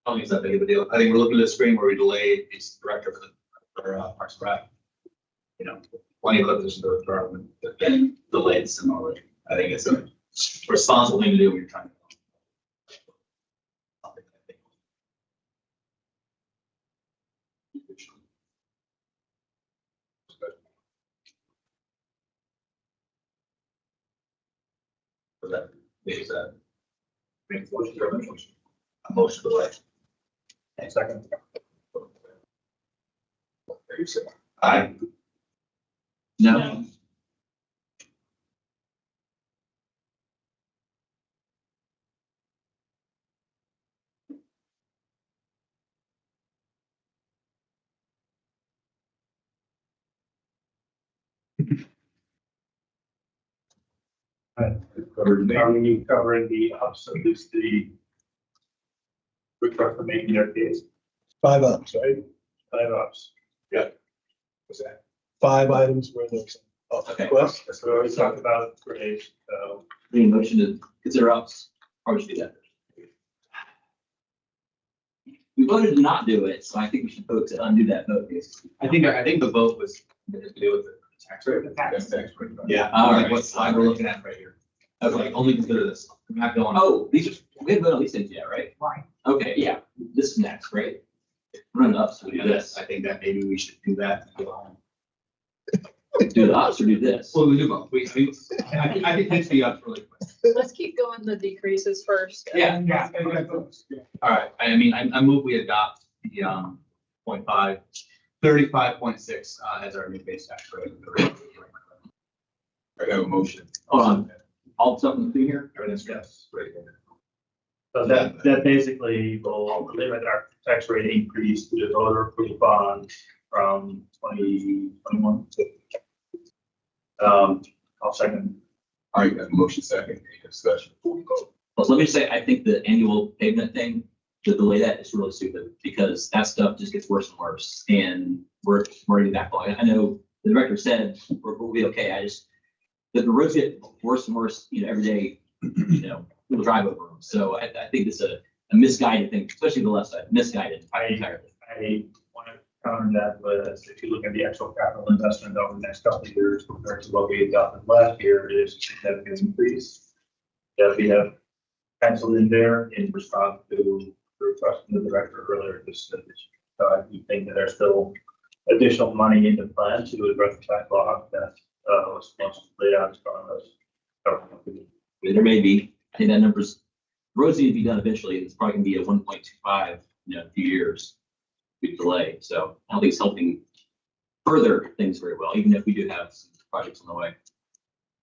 I don't think it's that big of a deal. I think we're looking at a screen where we delay this director for Parks and Rec. You know, plenty of other positions that are getting delayed similarly. I think it's a responsible thing to do when you're trying to. Was that, is that? Make a motion, a motion to delay. Second. Aye. No. Covering the ups, at least the request for making their case, 5 ups, right? 5 ups. What's that? 5 items where there's up Okay. request. That's what we always talked about, grades, so. The motion to consider ups, probably should do that. We voted to not do it, so I think we should vote to undo that vote. I think the vote was to do with the tax rate. The tax. rate. Yeah. All right, what's slide we're looking at right here? Okay, like only consider this. We're not going. Oh, these are, we have voted on these things yet, right? Right. Okay, yeah, this is next, right? Run up, so we do this. I think that maybe we should do that. Do the ups or do this? Well, we do both. I think pitch the up really quick. Let's keep going the decreases first. Yeah. Yeah. All right, I mean, I move we adopt the 0.5, 35.6 as our new base tax rate. I have a motion. Hold on, all something through here? Everything's yes. So that basically will limit our tax rate increase to the voter approved bond from 2021. I'll second. All right, got a motion second. discussion before we vote. But let me say, I think the annual pavement thing, to delay that is really stupid, because that stuff just gets worse and worse, and we're already backlogged. I know the director said we'll be okay, the roads get worse and worse, every day, people drive over them. So I think it's a misguided thing, especially the left side, misguided entirely. I want to counter that with, if you look at the actual capital investment over the next couple of years compared to what we had done last year, it is a significant increase that we have penciled in there in response to the request from the director earlier this year. So I do think that there's still additional money in the plan to address the backlog that was laid out as far as. I mean, there may be, I think that roads need to be done eventually. It's probably gonna be a 1.25, a few years. Big delay, so I don't think it's helping further things very well, even if we do have some projects on the way.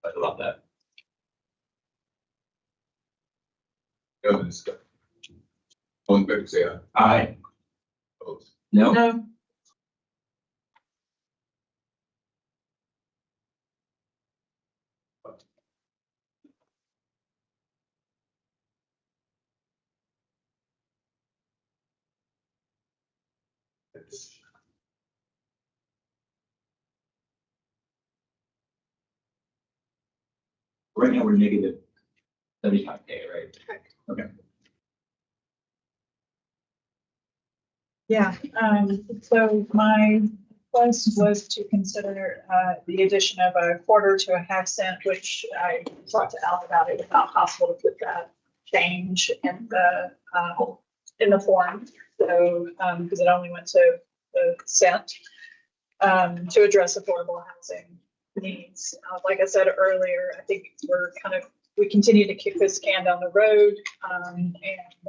But about that. Other discussion. All in favor, say aye. Aye. Opposed? No? No, Right now, we're negative 75K, right? Okay. yeah, so my request was to consider, the addition of a quarter to a half cent, which I talked to Al about. It was not possible to put that change in the form. So, because it only went to the cent, to address affordable housing needs. Like I said earlier, I think we continue to kick this can down the road. And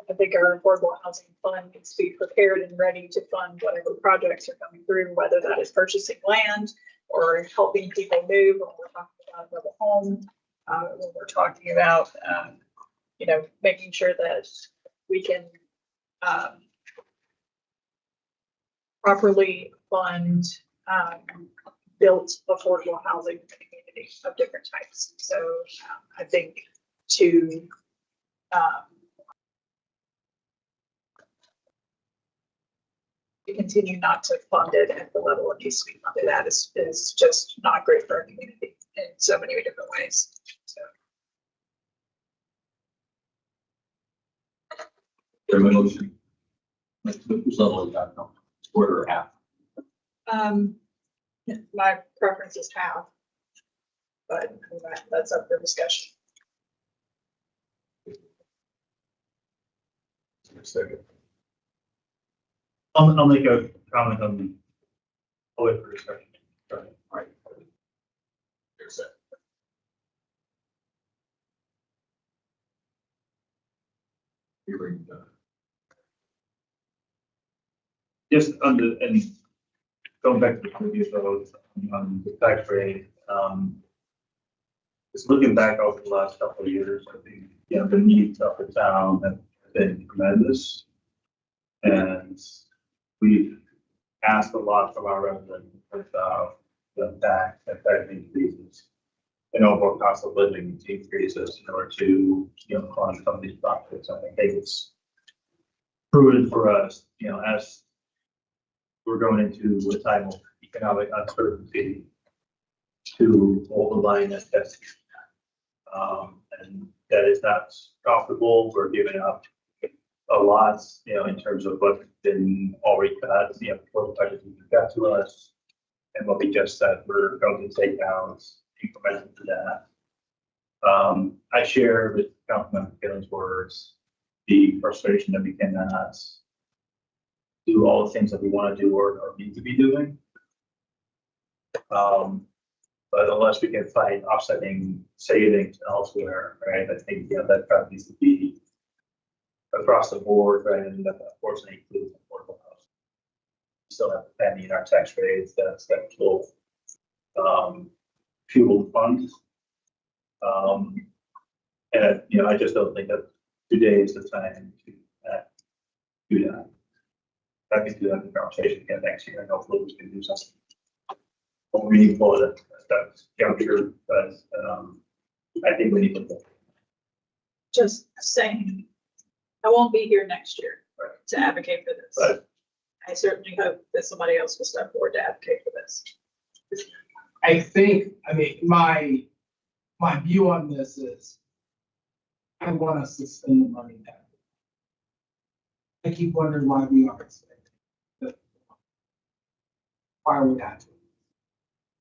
I think our affordable housing fund needs to be prepared and ready to fund whatever projects are coming through, whether that is purchasing land or helping people move, when we're talking about a mobile home, when we're talking about, making sure that we can properly fund built affordable housing in the community of different types. So I think to continue not to fund it at the level it needs to be funded at is just not great for our community in so many different ways. So. There's a motion. Which level is that? Quarter or half? My preference is half, but that's up for discussion. Second. I'll make a comment on the. I'll wait for discussion. Right. Here's that. Hearing done. Just under, and going back to the previous vote on the tax rate, just looking back over the last couple of years, I think, the needs of the town have been tremendous. And we've asked a lot from our residents about the tax increases and overall cost of living increases in order to, fund some of these projects. I think it's prudent for us, as we're going into a time of economic uncertainty, to hold the line at that. And that is not comfortable. We're giving up a lot, in terms of what's been already cut, for the budget got to us. And what we just said, we're going to take down incremental to that. I share with Councilmember Gillens' words the frustration that we cannot do all the things that we want to do or need to be doing. But unless we can find offsetting savings elsewhere, right? I think, that probably needs to be across the board, right? And that unfortunately includes affordable housing. We still have the penny in our tax rates that will fuel the funds. And, I just don't think that today is the time to do that. I can do that in the conversation again next year, and hopefully we can do something more meaningful that's captured, but I think we need to. Just saying, I won't be here next year to advocate for this. Right. I certainly hope that somebody else will step forward to advocate for this. I think, I mean, my view on this is I want us to spend the money now. I keep wondering why we aren't spending it. Why are we not?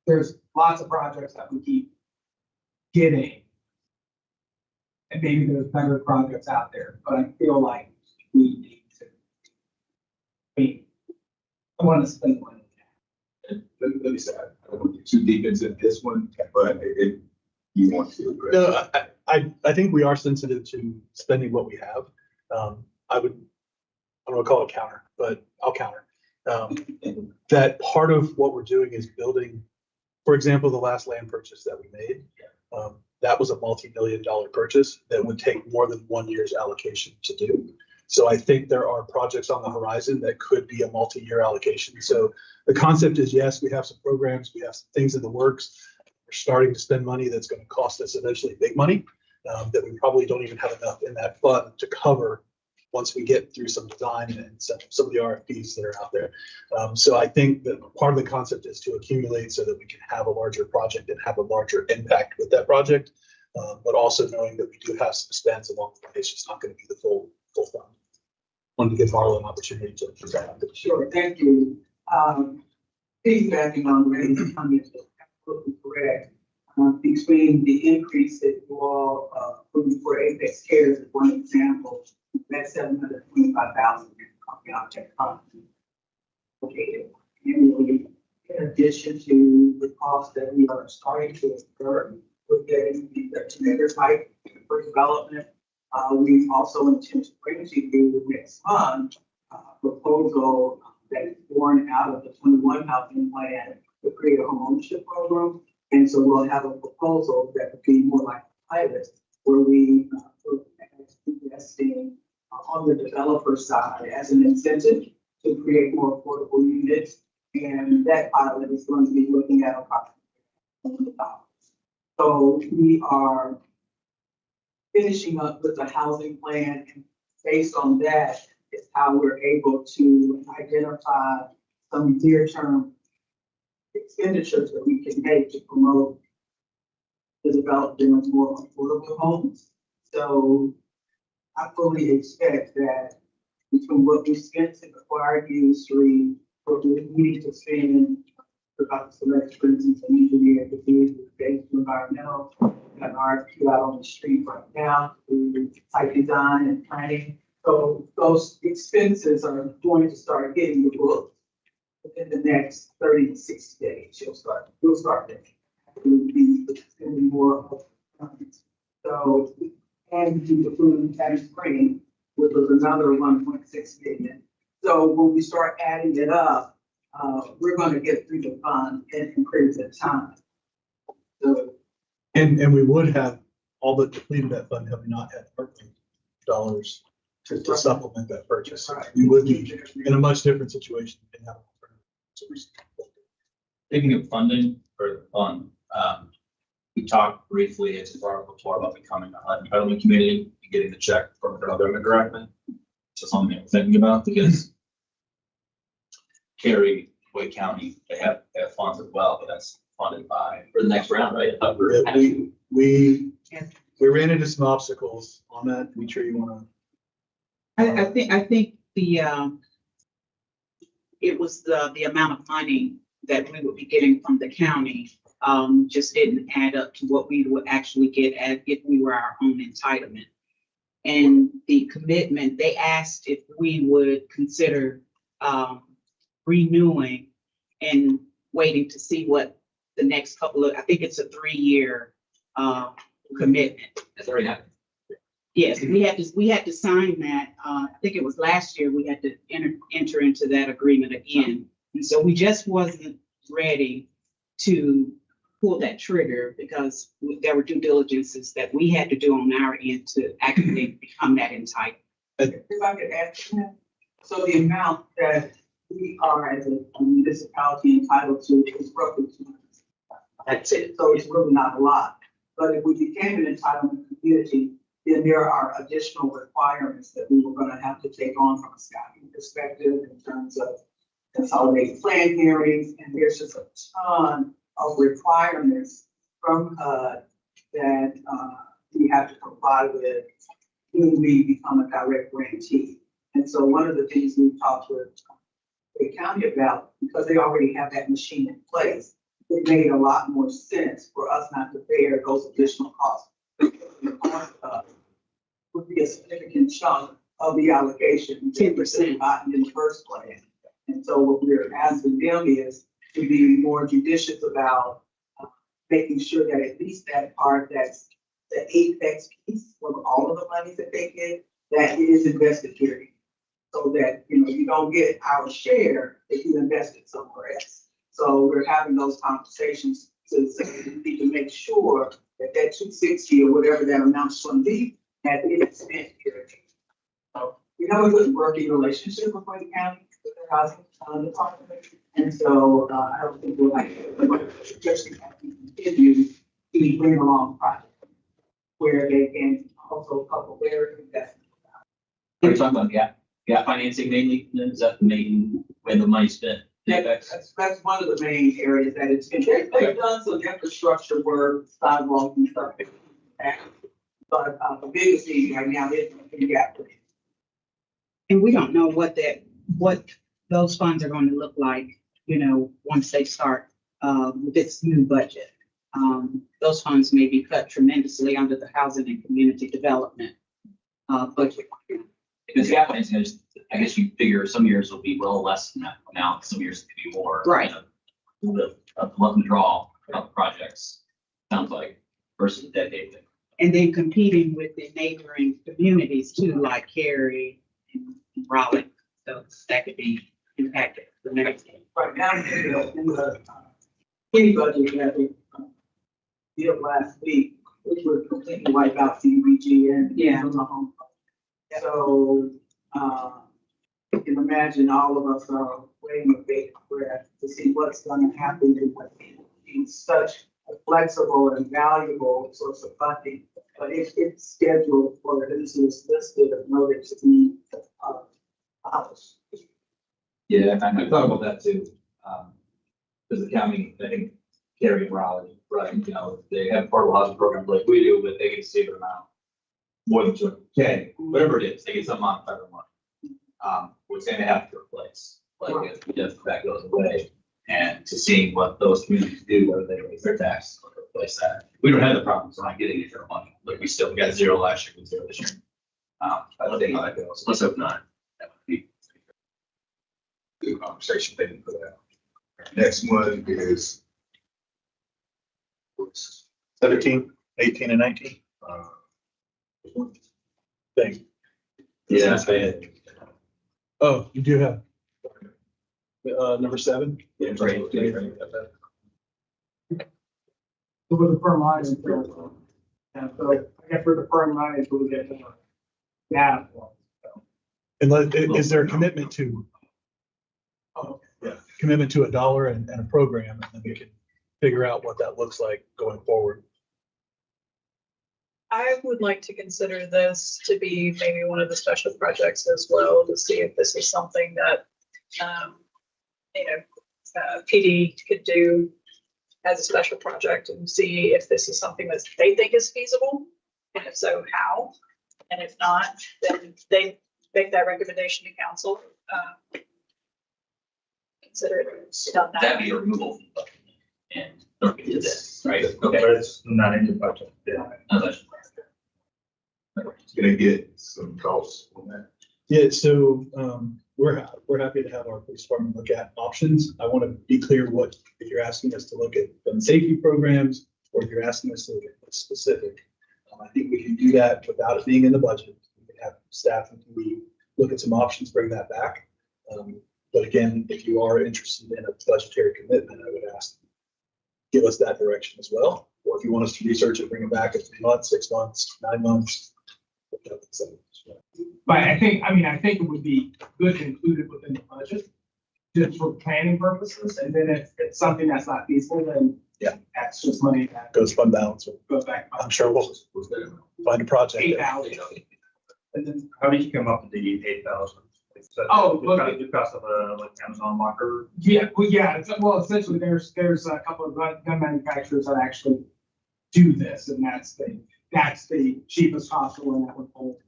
There's lots of projects that we keep getting. And maybe there's better projects out there, but I feel like we need to. I want to spend money. Let me say, I don't want to get too deep into this one, but if you want to. No, I think we are sensitive to spending what we have. I don't want to call it counter, but I'll counter. That part of what we're doing is building, for example, the last land purchase that we made. That was a multi-million-dollar purchase that would take more than 1 year's allocation to do. So I think there are projects on the horizon that could be a multi-year allocation. So the concept is, yes, we have some programs, we have some things in the works. We're starting to spend money that's going to cost us eventually big money that we probably don't even have enough in that fund to cover once we get through some design and some of the RFPs that are out there. So I think that part of the concept is to accumulate so that we can have a larger project and have a larger impact with that project, but also knowing that we do have some spends along the way. It's just not going to be the full fund. Wanted to give Marla an opportunity to present. Sure, thank you. Piggybacking on Ray, is absolutely correct. Between the increase that you all put for Apex Cares as one example, that's $725,000 coming out that fund. Okay, annually, in addition to the cost that we are starting to incur with getting the generator type for development, we also intend to bring to you next month a proposal that is born out of the 21 housing plan to create a home ownership program. And so we'll have a proposal that would be more like a pilot where we look at investing on the developer side as an incentive to create more affordable units. And that pilot is going to be looking at approximately $100. So we are finishing up with the housing plan, and based on that is how we're able to identify some near-term expenditures that we can make to promote the development of more affordable homes. So I fully expect that between what we spent to acquire U3, what we need to spend about the select, for instance, an engineer to do based environmental, got an RFQ out on the street right now to do site design and planning. So those expenses are going to start hitting the books within the next 30 to 60 days. We'll start there. We'll be spending more of funds. So, and do the food and tax spring, which was another 1.6 million. So when we start adding it up, we're going to get through the fund in periods of time. So, and we would have all but depleted that fund had we not had ARPA dollars to supplement that purchase. Right. We would be in a much different situation. Than now. Speaking of funding for the fund, we talked briefly as far before about becoming a HUD entitlement committee and getting the check from the federal government directly. So something we're thinking about because Cary, Wake County, they have funds as well, but that's funded by. For the next round, right? We ran into some obstacles on that. Demetri, you want to? I think it was the amount of money that we would be getting from the county just didn't add up to what we would actually get if we were our own entitlement. And the commitment, they asked if we would consider renewing and waiting to see what the next couple of, I think it's a 3-year commitment. That's already happened. Yes, we had to sign that. I think it was last year we had to enter into that agreement again. And so we just wasn't ready to pull that trigger because there were due diligences that we had to do on our end to actually become that entitled. if I could add to that, so the amount that we are as a municipality entitled to is roughly 2 months. That's it. So it's really not a lot. But if we became an entitlement community, then there are additional requirements that we were gonna have to take on from a staffing perspective in terms of consolidated plan hearings, and there's just a ton of requirements from HUD that, we have to comply with when we become a direct grantee. And so one of the things we've talked with the county about, because they already have that machine in place, it made a lot more sense for us not to bear those additional costs. The cost would be a significant chunk of the allocation. 10%. Not in the first place. And so what we're asking them is to be more judicious about making sure that at least that part, that's the apex piece of all of the money that they get, that is invested here. So that, you know, you don't get our share if you invest it somewhere else. So we're having those conversations to say we need to make sure that that 260 or whatever that amount's going to be, that it is spent here. So we have a good working relationship with Wayne County, with the housing department. And so I don't think we'll like, especially as we continue to bring along projects where they can also couple their investment. Are you talking about gap financing mainly? Is that the main, when the money's spent? That's one of the main areas that it's been. They've done some infrastructure work, sidewalks and stuff. But the biggest thing right now is the gap. And we don't know what those funds are going to look like, you know, once they start with this new budget. Those funds may be cut tremendously under the housing and community development budget. Because gap financing, I guess you figure some years will be well less than that amount, some years it could be more. Right. The luck and draw of projects, sounds like, versus a decade thing. And then competing with the neighboring communities too, like Cary and Raleigh. So that could be impacted the next game. Right now, in the kitty budget that we did last week, which would completely wipe out CDBG and. Yeah. the home. So, you can imagine all of us are waiting with bated breath to see what's gonna happen in such a flexible and valuable source of funding. But it's scheduled for, this is listed of notice to be, abolished. Yeah, and I thought about that too. Because the county, I think, Cary and Raleigh, right, you know, they have affordable housing programs like we do, but they get a stable amount. More than 200K, whatever it is, they get some amount of federal money. Which they may have to replace, like if that goes away. And to seeing what those communities do, whether they raise their tax or replace that. We don't have the problems, we're not getting any federal money, but we got 0 last year, with 0 this year. I don't think how that goes. Let's hope not. That would be Good conversation, thank you for that. Next one is 17, 18, and 19. Thing. Yeah. Oh, you do have number 7? Yeah, So with the firm line, and so I guess with the firm line, we'll get more data points. And is there a commitment to? Oh, yeah, commitment to $1 and a program, and then we can figure out what that looks like going forward. I would like to consider this to be maybe one of the special projects as well, to see if this is something that, PD could do as a special project, and see if this is something that they think is feasible, and if so, how. And if not, then they make that recommendation to council. Consider it done that That'd way. be a removal from the budget. And don't get this, right? But Okay. it's not in the budget. Yeah. No, that's- Gonna get some costs on that. Yeah, so we're happy to have our police department look at options. I want to be clear if you're asking us to look at gun safety programs, or if you're asking us to look at specific. I think we can do that without it being in the budget. We can have staff and we look at some options, bring that back. But again, if you are interested in a budgetary commitment, I would ask, give us that direction as well. Or if you want us to research it, bring it back in 3 months, 6 months, 9 months. But I think it would be good to include it within the budget. just for planning purposes, and then if it's something that's not feasible, then Yeah. that's just money that Goes fund balance. goes back. I'm sure we'll find a project. 8,000. And then, How did you come up with the 8,000? Oh, Because of like Amazon locker. well, essentially, there's a couple of gun manufacturers that actually do this, and that's the cheapest possible one that would hold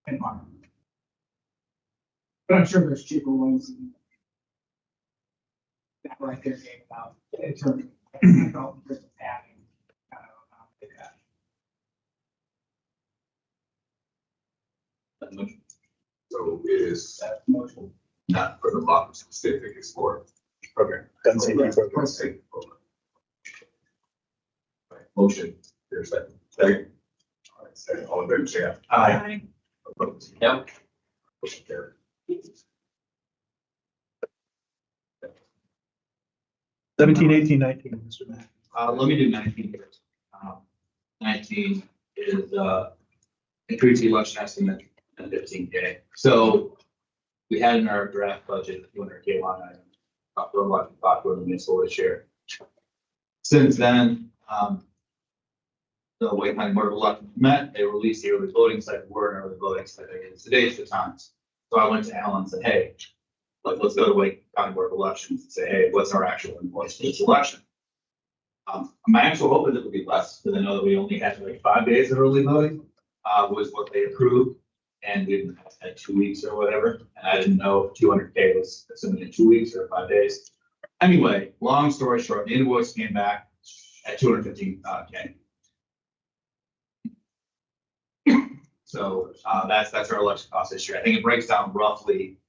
environment. But I'm sure there's cheaper ones. And that right there gave about in terms of adding. So it is Motion. not for the local specific, it's for Program. Gun safety program. for safety program. Right, motion, there's that. Second. All right, second, all in favor, say aye. Aye. Opposed? Yep. Motion carried. 17, 18, 19, Mr. Matt. Let me do 19 here. 19 is, increase the election estimate at 15K. So we had in our draft budget, 200K line item, for election popular municipal this year. Since then, the Wake County Board of Elections met, they released the early voting site, we're in early voting site, today's the times. So I went to Alan and said, hey, like, let's go to Wake County Board of Elections and say, hey, what's our actual invoice for this election? My actual hope is it would be less, because I know that we only had like 5 days of early voting, was what they approved. And we had 2 weeks or whatever, and I didn't know if 200K was assuming in 2 weeks or 5 days. Anyway, long story short, the invoice came back at 215K. So that's our election cost this year. I think it breaks down roughly,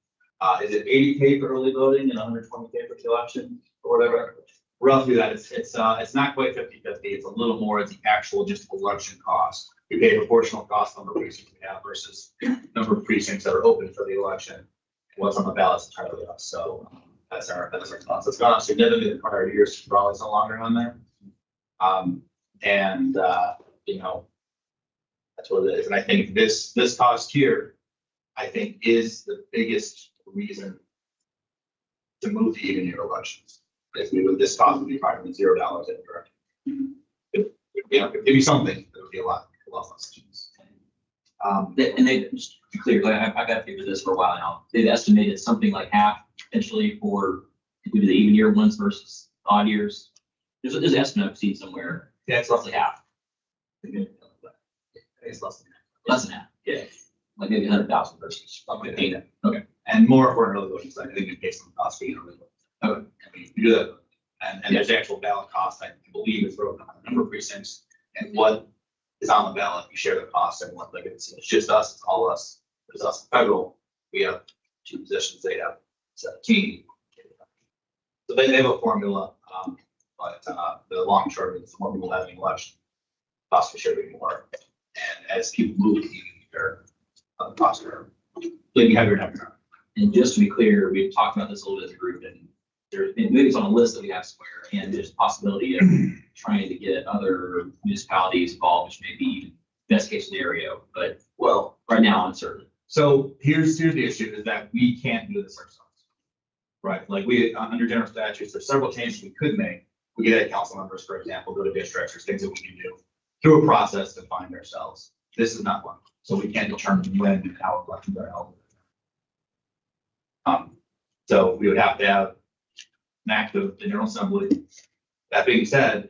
is it 80K for early voting and 120K for the election or whatever? Roughly that, it's not quite 50-50, it's a little more, it's the actual just election cost. We pay proportional cost on the precincts we have versus number of precincts that are open for the election. What's on the ballot is entirely us, so that's our cost. It's gone up significantly in prior years, probably no longer on there. You know, that's what it is, and I think this cost here, I think, is the biggest reason to move to even year elections. If we would, this cost would be probably $0 indirect. If it'd be something, it would be a lot less. And they, just to be clear, I got to this for a while now. They've estimated something like half potentially for, if we do the even year ones versus odd years. There's an estimate I've seen somewhere. Yeah, it's Roughly half. It's less than Less than half, yeah. Like maybe 100,000 versus Okay. 15. Okay, and more for early voting, so I think it based on the cost being early voting. Okay, I mean, you do that, and there's the actual ballot cost, I believe is broken down the number of precincts and what is on the ballot, you share the cost and what, like, it's just us, it's all us, it's us federal, we have 2 positions, they have 17. So they have a formula, but the long and short is the more people having an election, cost for sure be more. And as people move, their costs are bleeding heavier and heavier. And just to be clear, we've talked about this a little bit as a group, and there's been, maybe it's on a list that we have somewhere, and there's a possibility of trying to get other municipalities involved, which may be best case scenario, but Well, right now uncertain. so here's the issue is that we can't do this ourselves. Right, like we, under general statutes, there's several changes we could make. We could add council members, for example, go to districts, or things that we can do through a process to find ourselves. This is not one, so we can't determine when and how elections are held. So we would have to have an act of the General Assembly. That being said,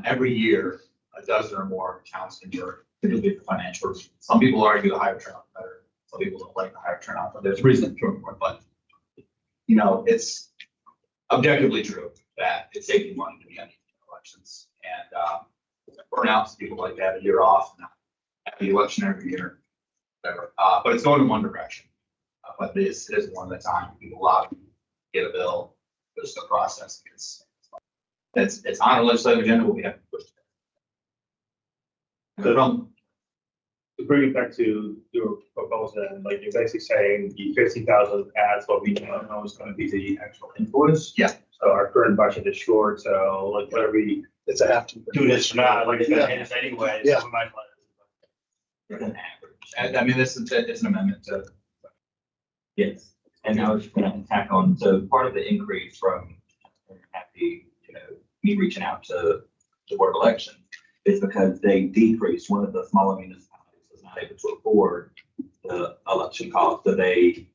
every year, a dozen or more towns can do the financial reasons. Some people argue the higher turnout better. Some people don't like the higher turnout, but there's reason for it. But, you know, it's objectively true that it's saving money to be on elections. And burnouts, people like to have a year off, and have the election every year, whatever. But it's going in one direction. But this is one at a time. People lobby, get a bill, goes through the process. It's on our legislative agenda, but we have to push it. To bring it back to your proposal, and like you're basically saying the 50,000 ads, but we don't know is going to be the actual invoice. Yeah. So our current budget is short, so like whether we It's a have to. do this or not, like it's gonna hit us anyway. Yeah. So we might let And I mean, it's an amendment to. Yes. And I was just gonna tack on, so part of the increase from happy, me reaching out to the board of election is because they decreased, one of the smaller municipalities was not able to afford the election cost, so they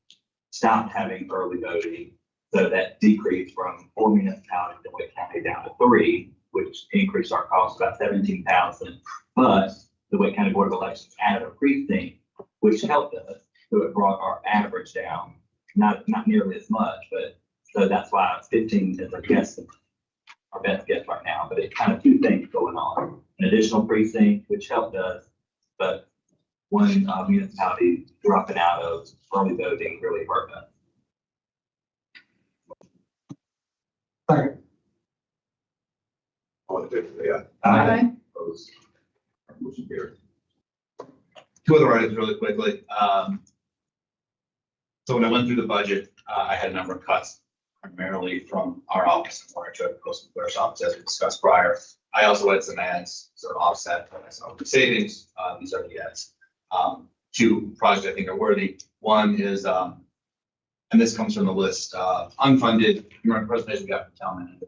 stopped having early voting. So that decreased from 4 municipalities in Wake County down to 3, which increased our cost about 17,000. But the Wake County Board of Elections added a precinct, which helped us. So it brought our average down, not nearly as much, but so that's why 15 is a guess, our best guess right now. But it's kind of two things going on: an additional precinct, which helped us, but one municipality dropping out of early voting really hurt us. All in favor, say aye. Aye. Opposed? Motion carries. Two other items really quickly. So when I went through the budget, I had a number of cuts primarily from our office and one to close to the clerk's office, as we discussed prior. I also had some ads sort of offset some of the savings. These are the ads. Two projects I think are worthy. One is, and this comes from the list, unfunded, remember the presentation we got from town manager.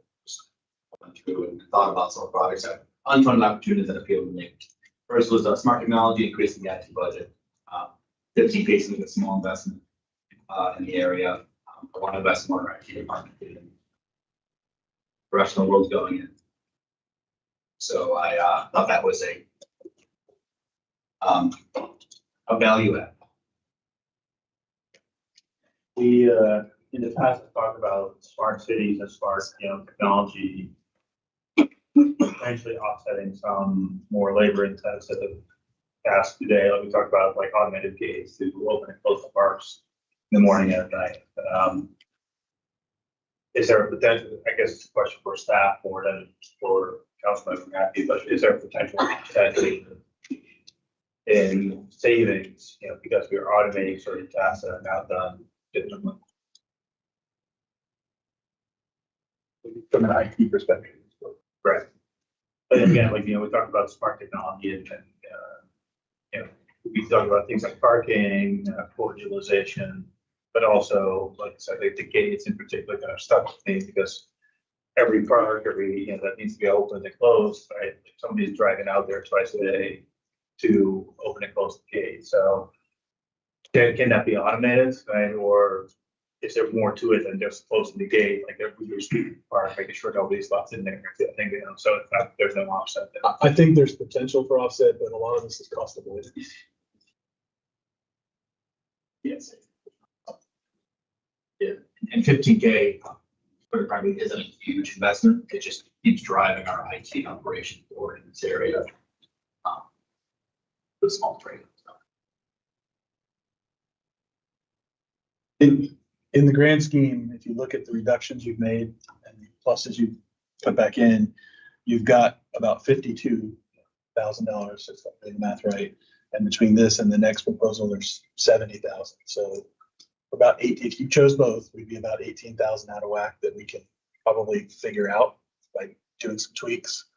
Went through and thought about some projects that unfunded opportunities that appeal to me. First was smart technology, increasing the IT budget. 15 pieces of a small investment in the area. I want to invest more in our IT department. The rest of the world's going in. So I thought that was a value add. We, in the past, have talked about smart cities and smart, technology potentially offsetting some more labor intensive tasks today. Like we talked about, like automated gates to open and close the parks in the morning and at night. Is there a potential, I guess it's a question for staff more than for Councilmember Happy, but is there a potential in savings, because we are automating certain tasks that are now done differently? From an IT perspective. Right. But again, like, we talked about smart technology and we talked about things like parking, port utilization, but also, like I said, like the gates in particular that are stuck with me because every park, that needs to be opened and closed, right? Like somebody's driving out there twice a day to open and close the gate. So can that be automated, right? Or is there more to it than just closing the gate, like every your street park, making sure nobody's left in there? I think, so in fact, there's no offset there. I think there's potential for offset, but a lot of this is cost avoidance. Yes. Yeah, and 15K probably isn't a huge investment. It just keeps driving our IT operation forward in this area. The small trade. In the grand scheme, if you look at the reductions you've made and the pluses you put back in, you've got about $52,000, if I'm doing the math right. And between this and the next proposal, there's 70,000. So about 8, if you chose both, we'd be about 18,000 out of whack that we can probably figure out by doing some tweaks.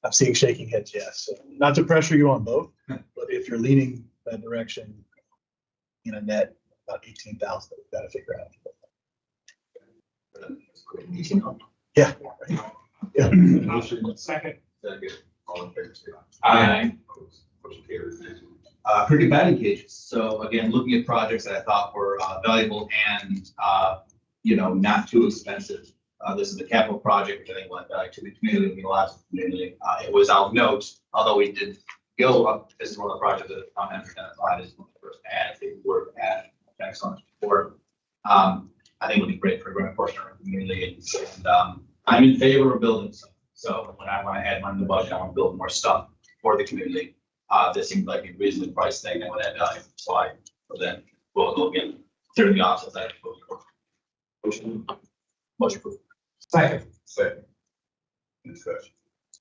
I'm seeing shaking heads, yes. So not to pressure you on both, but if you're leaning that direction, net about 18,000 that we've got to figure out. Yeah. Yeah. Second. All in favor, say Aye. Opposed? Motion carries. Cricket batting cages. So again, looking at projects that I thought were valuable and, not too expensive. This is the capital project, which I think went back to the community, the last community. It was out note, although we did go up, this is one of the projects that I'm identified as one of the first ads, they were added, thanks so much for. I think it'll be great for a growing portion of our community. And I'm in favor of building stuff. So when I want to add money in the budget, I want to build more stuff for the community. This seems like a reasonably priced thing that would add value. So then we'll go again, clear the options. Motion approved. Second. Second. Discussion.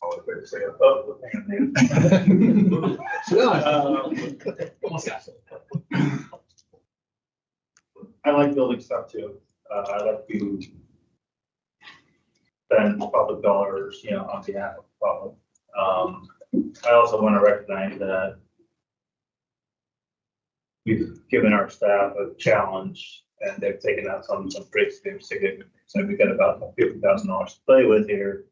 All in favor, say aye. Oh, Almost got it. I like building stuff too. I like to spend public dollars, on behalf of the public. I also want to recognize that we've given our staff a challenge And they've taken out some pretty significant, so we got about $50,000 to play with here.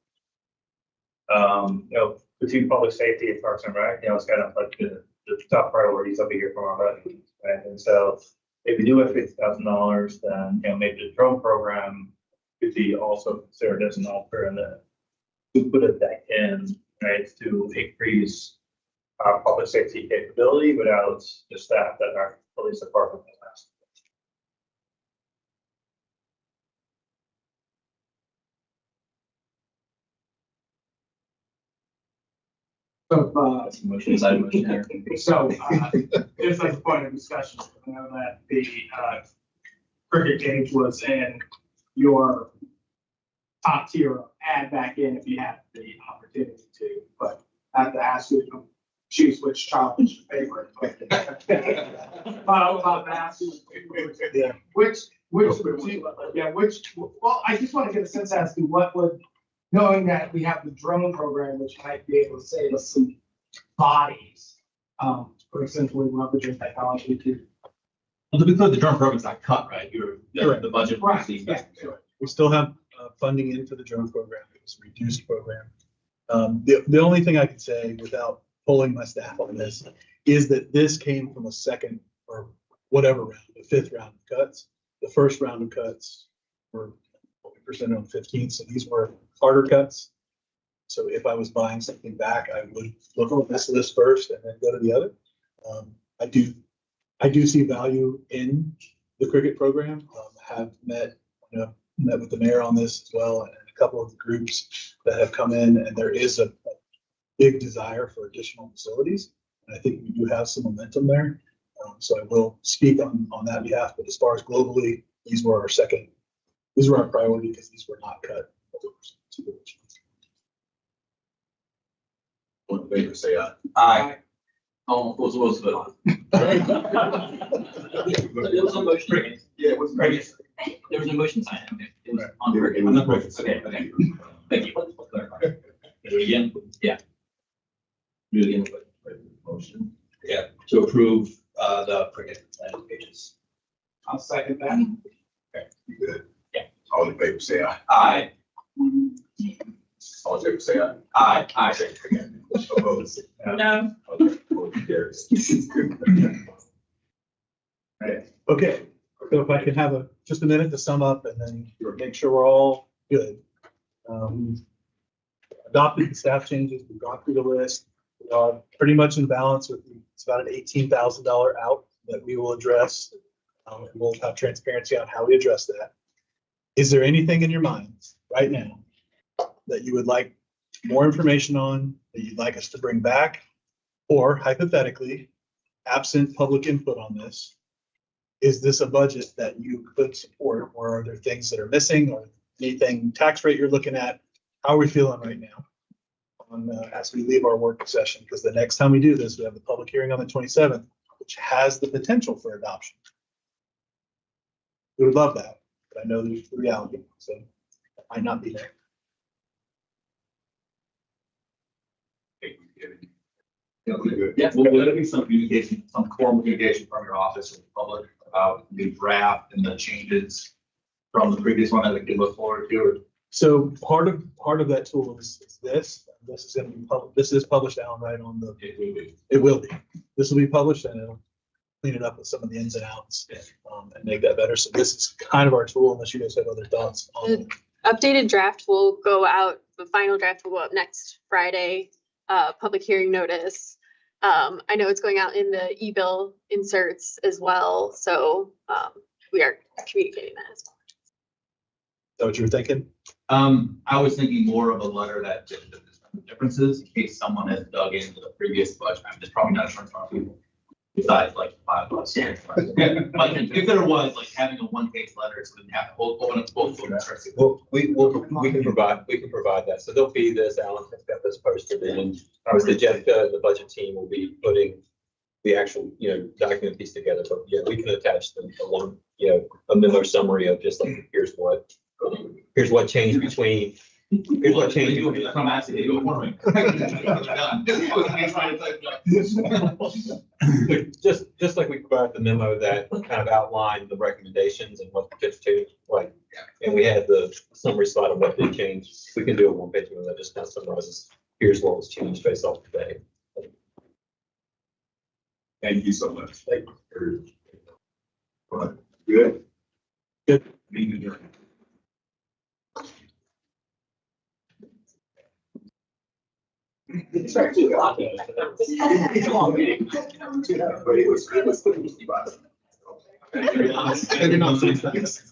You know, between public safety and Parks and Rec, you know, it's kind of like the top priorities over here from our residents, right? And so if we do have $50,000, then, you know, maybe the drone program could be also considered as an offer, and then to put it back in, right, to increase our public safety capability without the staff that our police department has. So, Motion is item motion there. So, just as a point of discussion, I know that the, cricket cage was in your top tier of add back in if you have the opportunity to, but I have to ask you to choose which child is your favorite. I'll have to ask you, well, I just want to get a sense as to what would, knowing that we have the drone program, which might be able to save us some bodies, for essentially leveraging technology to. Well, to be clear, the drone program's not cut, right? Correct. The budget. Right, yeah, sure. We still have funding in for the drone program. It was a reduced program. The only thing I can say without pulling my staff on this is that this came from a second or whatever round, the fifth round of cuts. The first round of cuts were 40% on the 15th, so these were harder cuts. So if I was buying something back, I would look at this list first and then go to the other. I do see value in the cricket program. Have met with the mayor on this as well, and a couple of the groups that have come in, and there is a big desire for additional facilities. And I think we do have some momentum there. So I will speak on that behalf. But as far as globally, these were our priority because these were not cut. All in favor, say aye. Aye. Oh, was vote. There was a motion. Yeah, it was. There was a motion signed. Okay. It was on. It was on the- Okay. Thank you. Let's clarify. Do it again? Yeah. Do it again. Motion. Yeah, to approve, the cricket landing pages. I'll second that. Okay, you good? Yeah. All in favor, say aye. Aye. All in favor, say aye. Aye. Aye. Opposed? No. Okay, motion carries. Okay, so if I could have just a minute to sum up and then make sure we're all good. Adopted the staff changes, we've gone through the list. We are pretty much in balance with, it's about an $18,000 out that we will address. And we'll have transparency on how we address that. Is there anything in your minds right now that you would like more information on, that you'd like us to bring back? Or hypothetically, absent public input on this, is this a budget that you could support, or are there things that are missing, or anything tax rate you're looking at? How are we feeling right now as we leave our work session? Because the next time we do this, we have the public hearing on the 27th, which has the potential for adoption. We would love that, but I know there's the reality, so it might not be there. Yeah, well, will there be some communication, some core communication from your office with the public about the draft and the changes from the previous one that we can look forward to? So part of that tool is this. This is going to be published. This is published out right on the. It will be. This will be published, and it'll clean it up with some of the ins and outs, and make that better. So this is kind of our tool, unless you guys have other thoughts on it. Updated draft will go out, the final draft will go up next Friday, public hearing notice. I know it's going out in the e-bill inserts as well, so we are communicating that as well. Is that what you were thinking? I was thinking more of a letter that did the differences in case someone has dug into the previous budget. I mean, there's probably not a ton of people besides like 5 of us. Yeah. But if there was, like, having a one-page letter, so we didn't have to open up both of them. Well, we can provide that. So there'll be this, Alan has got this posted, and obviously Jeff, the budget team will be putting the actual, document piece together. But yeah, we can attach the one, a memo summary of just like, here's what changed between, Here's what changed. Come out, they go for me. Done. Just like we provided the memo that kind of outlined the recommendations and what the pitch to, like, and we had the summary slide of what did change. We can do a one page one that just kind of summarizes, here's what was changed based off today. Thank you so much. Thank you. But, good. Good. Meeting adjourned. It's actually a lot. It's a long meeting. But it was good. Maybe not 6 seconds.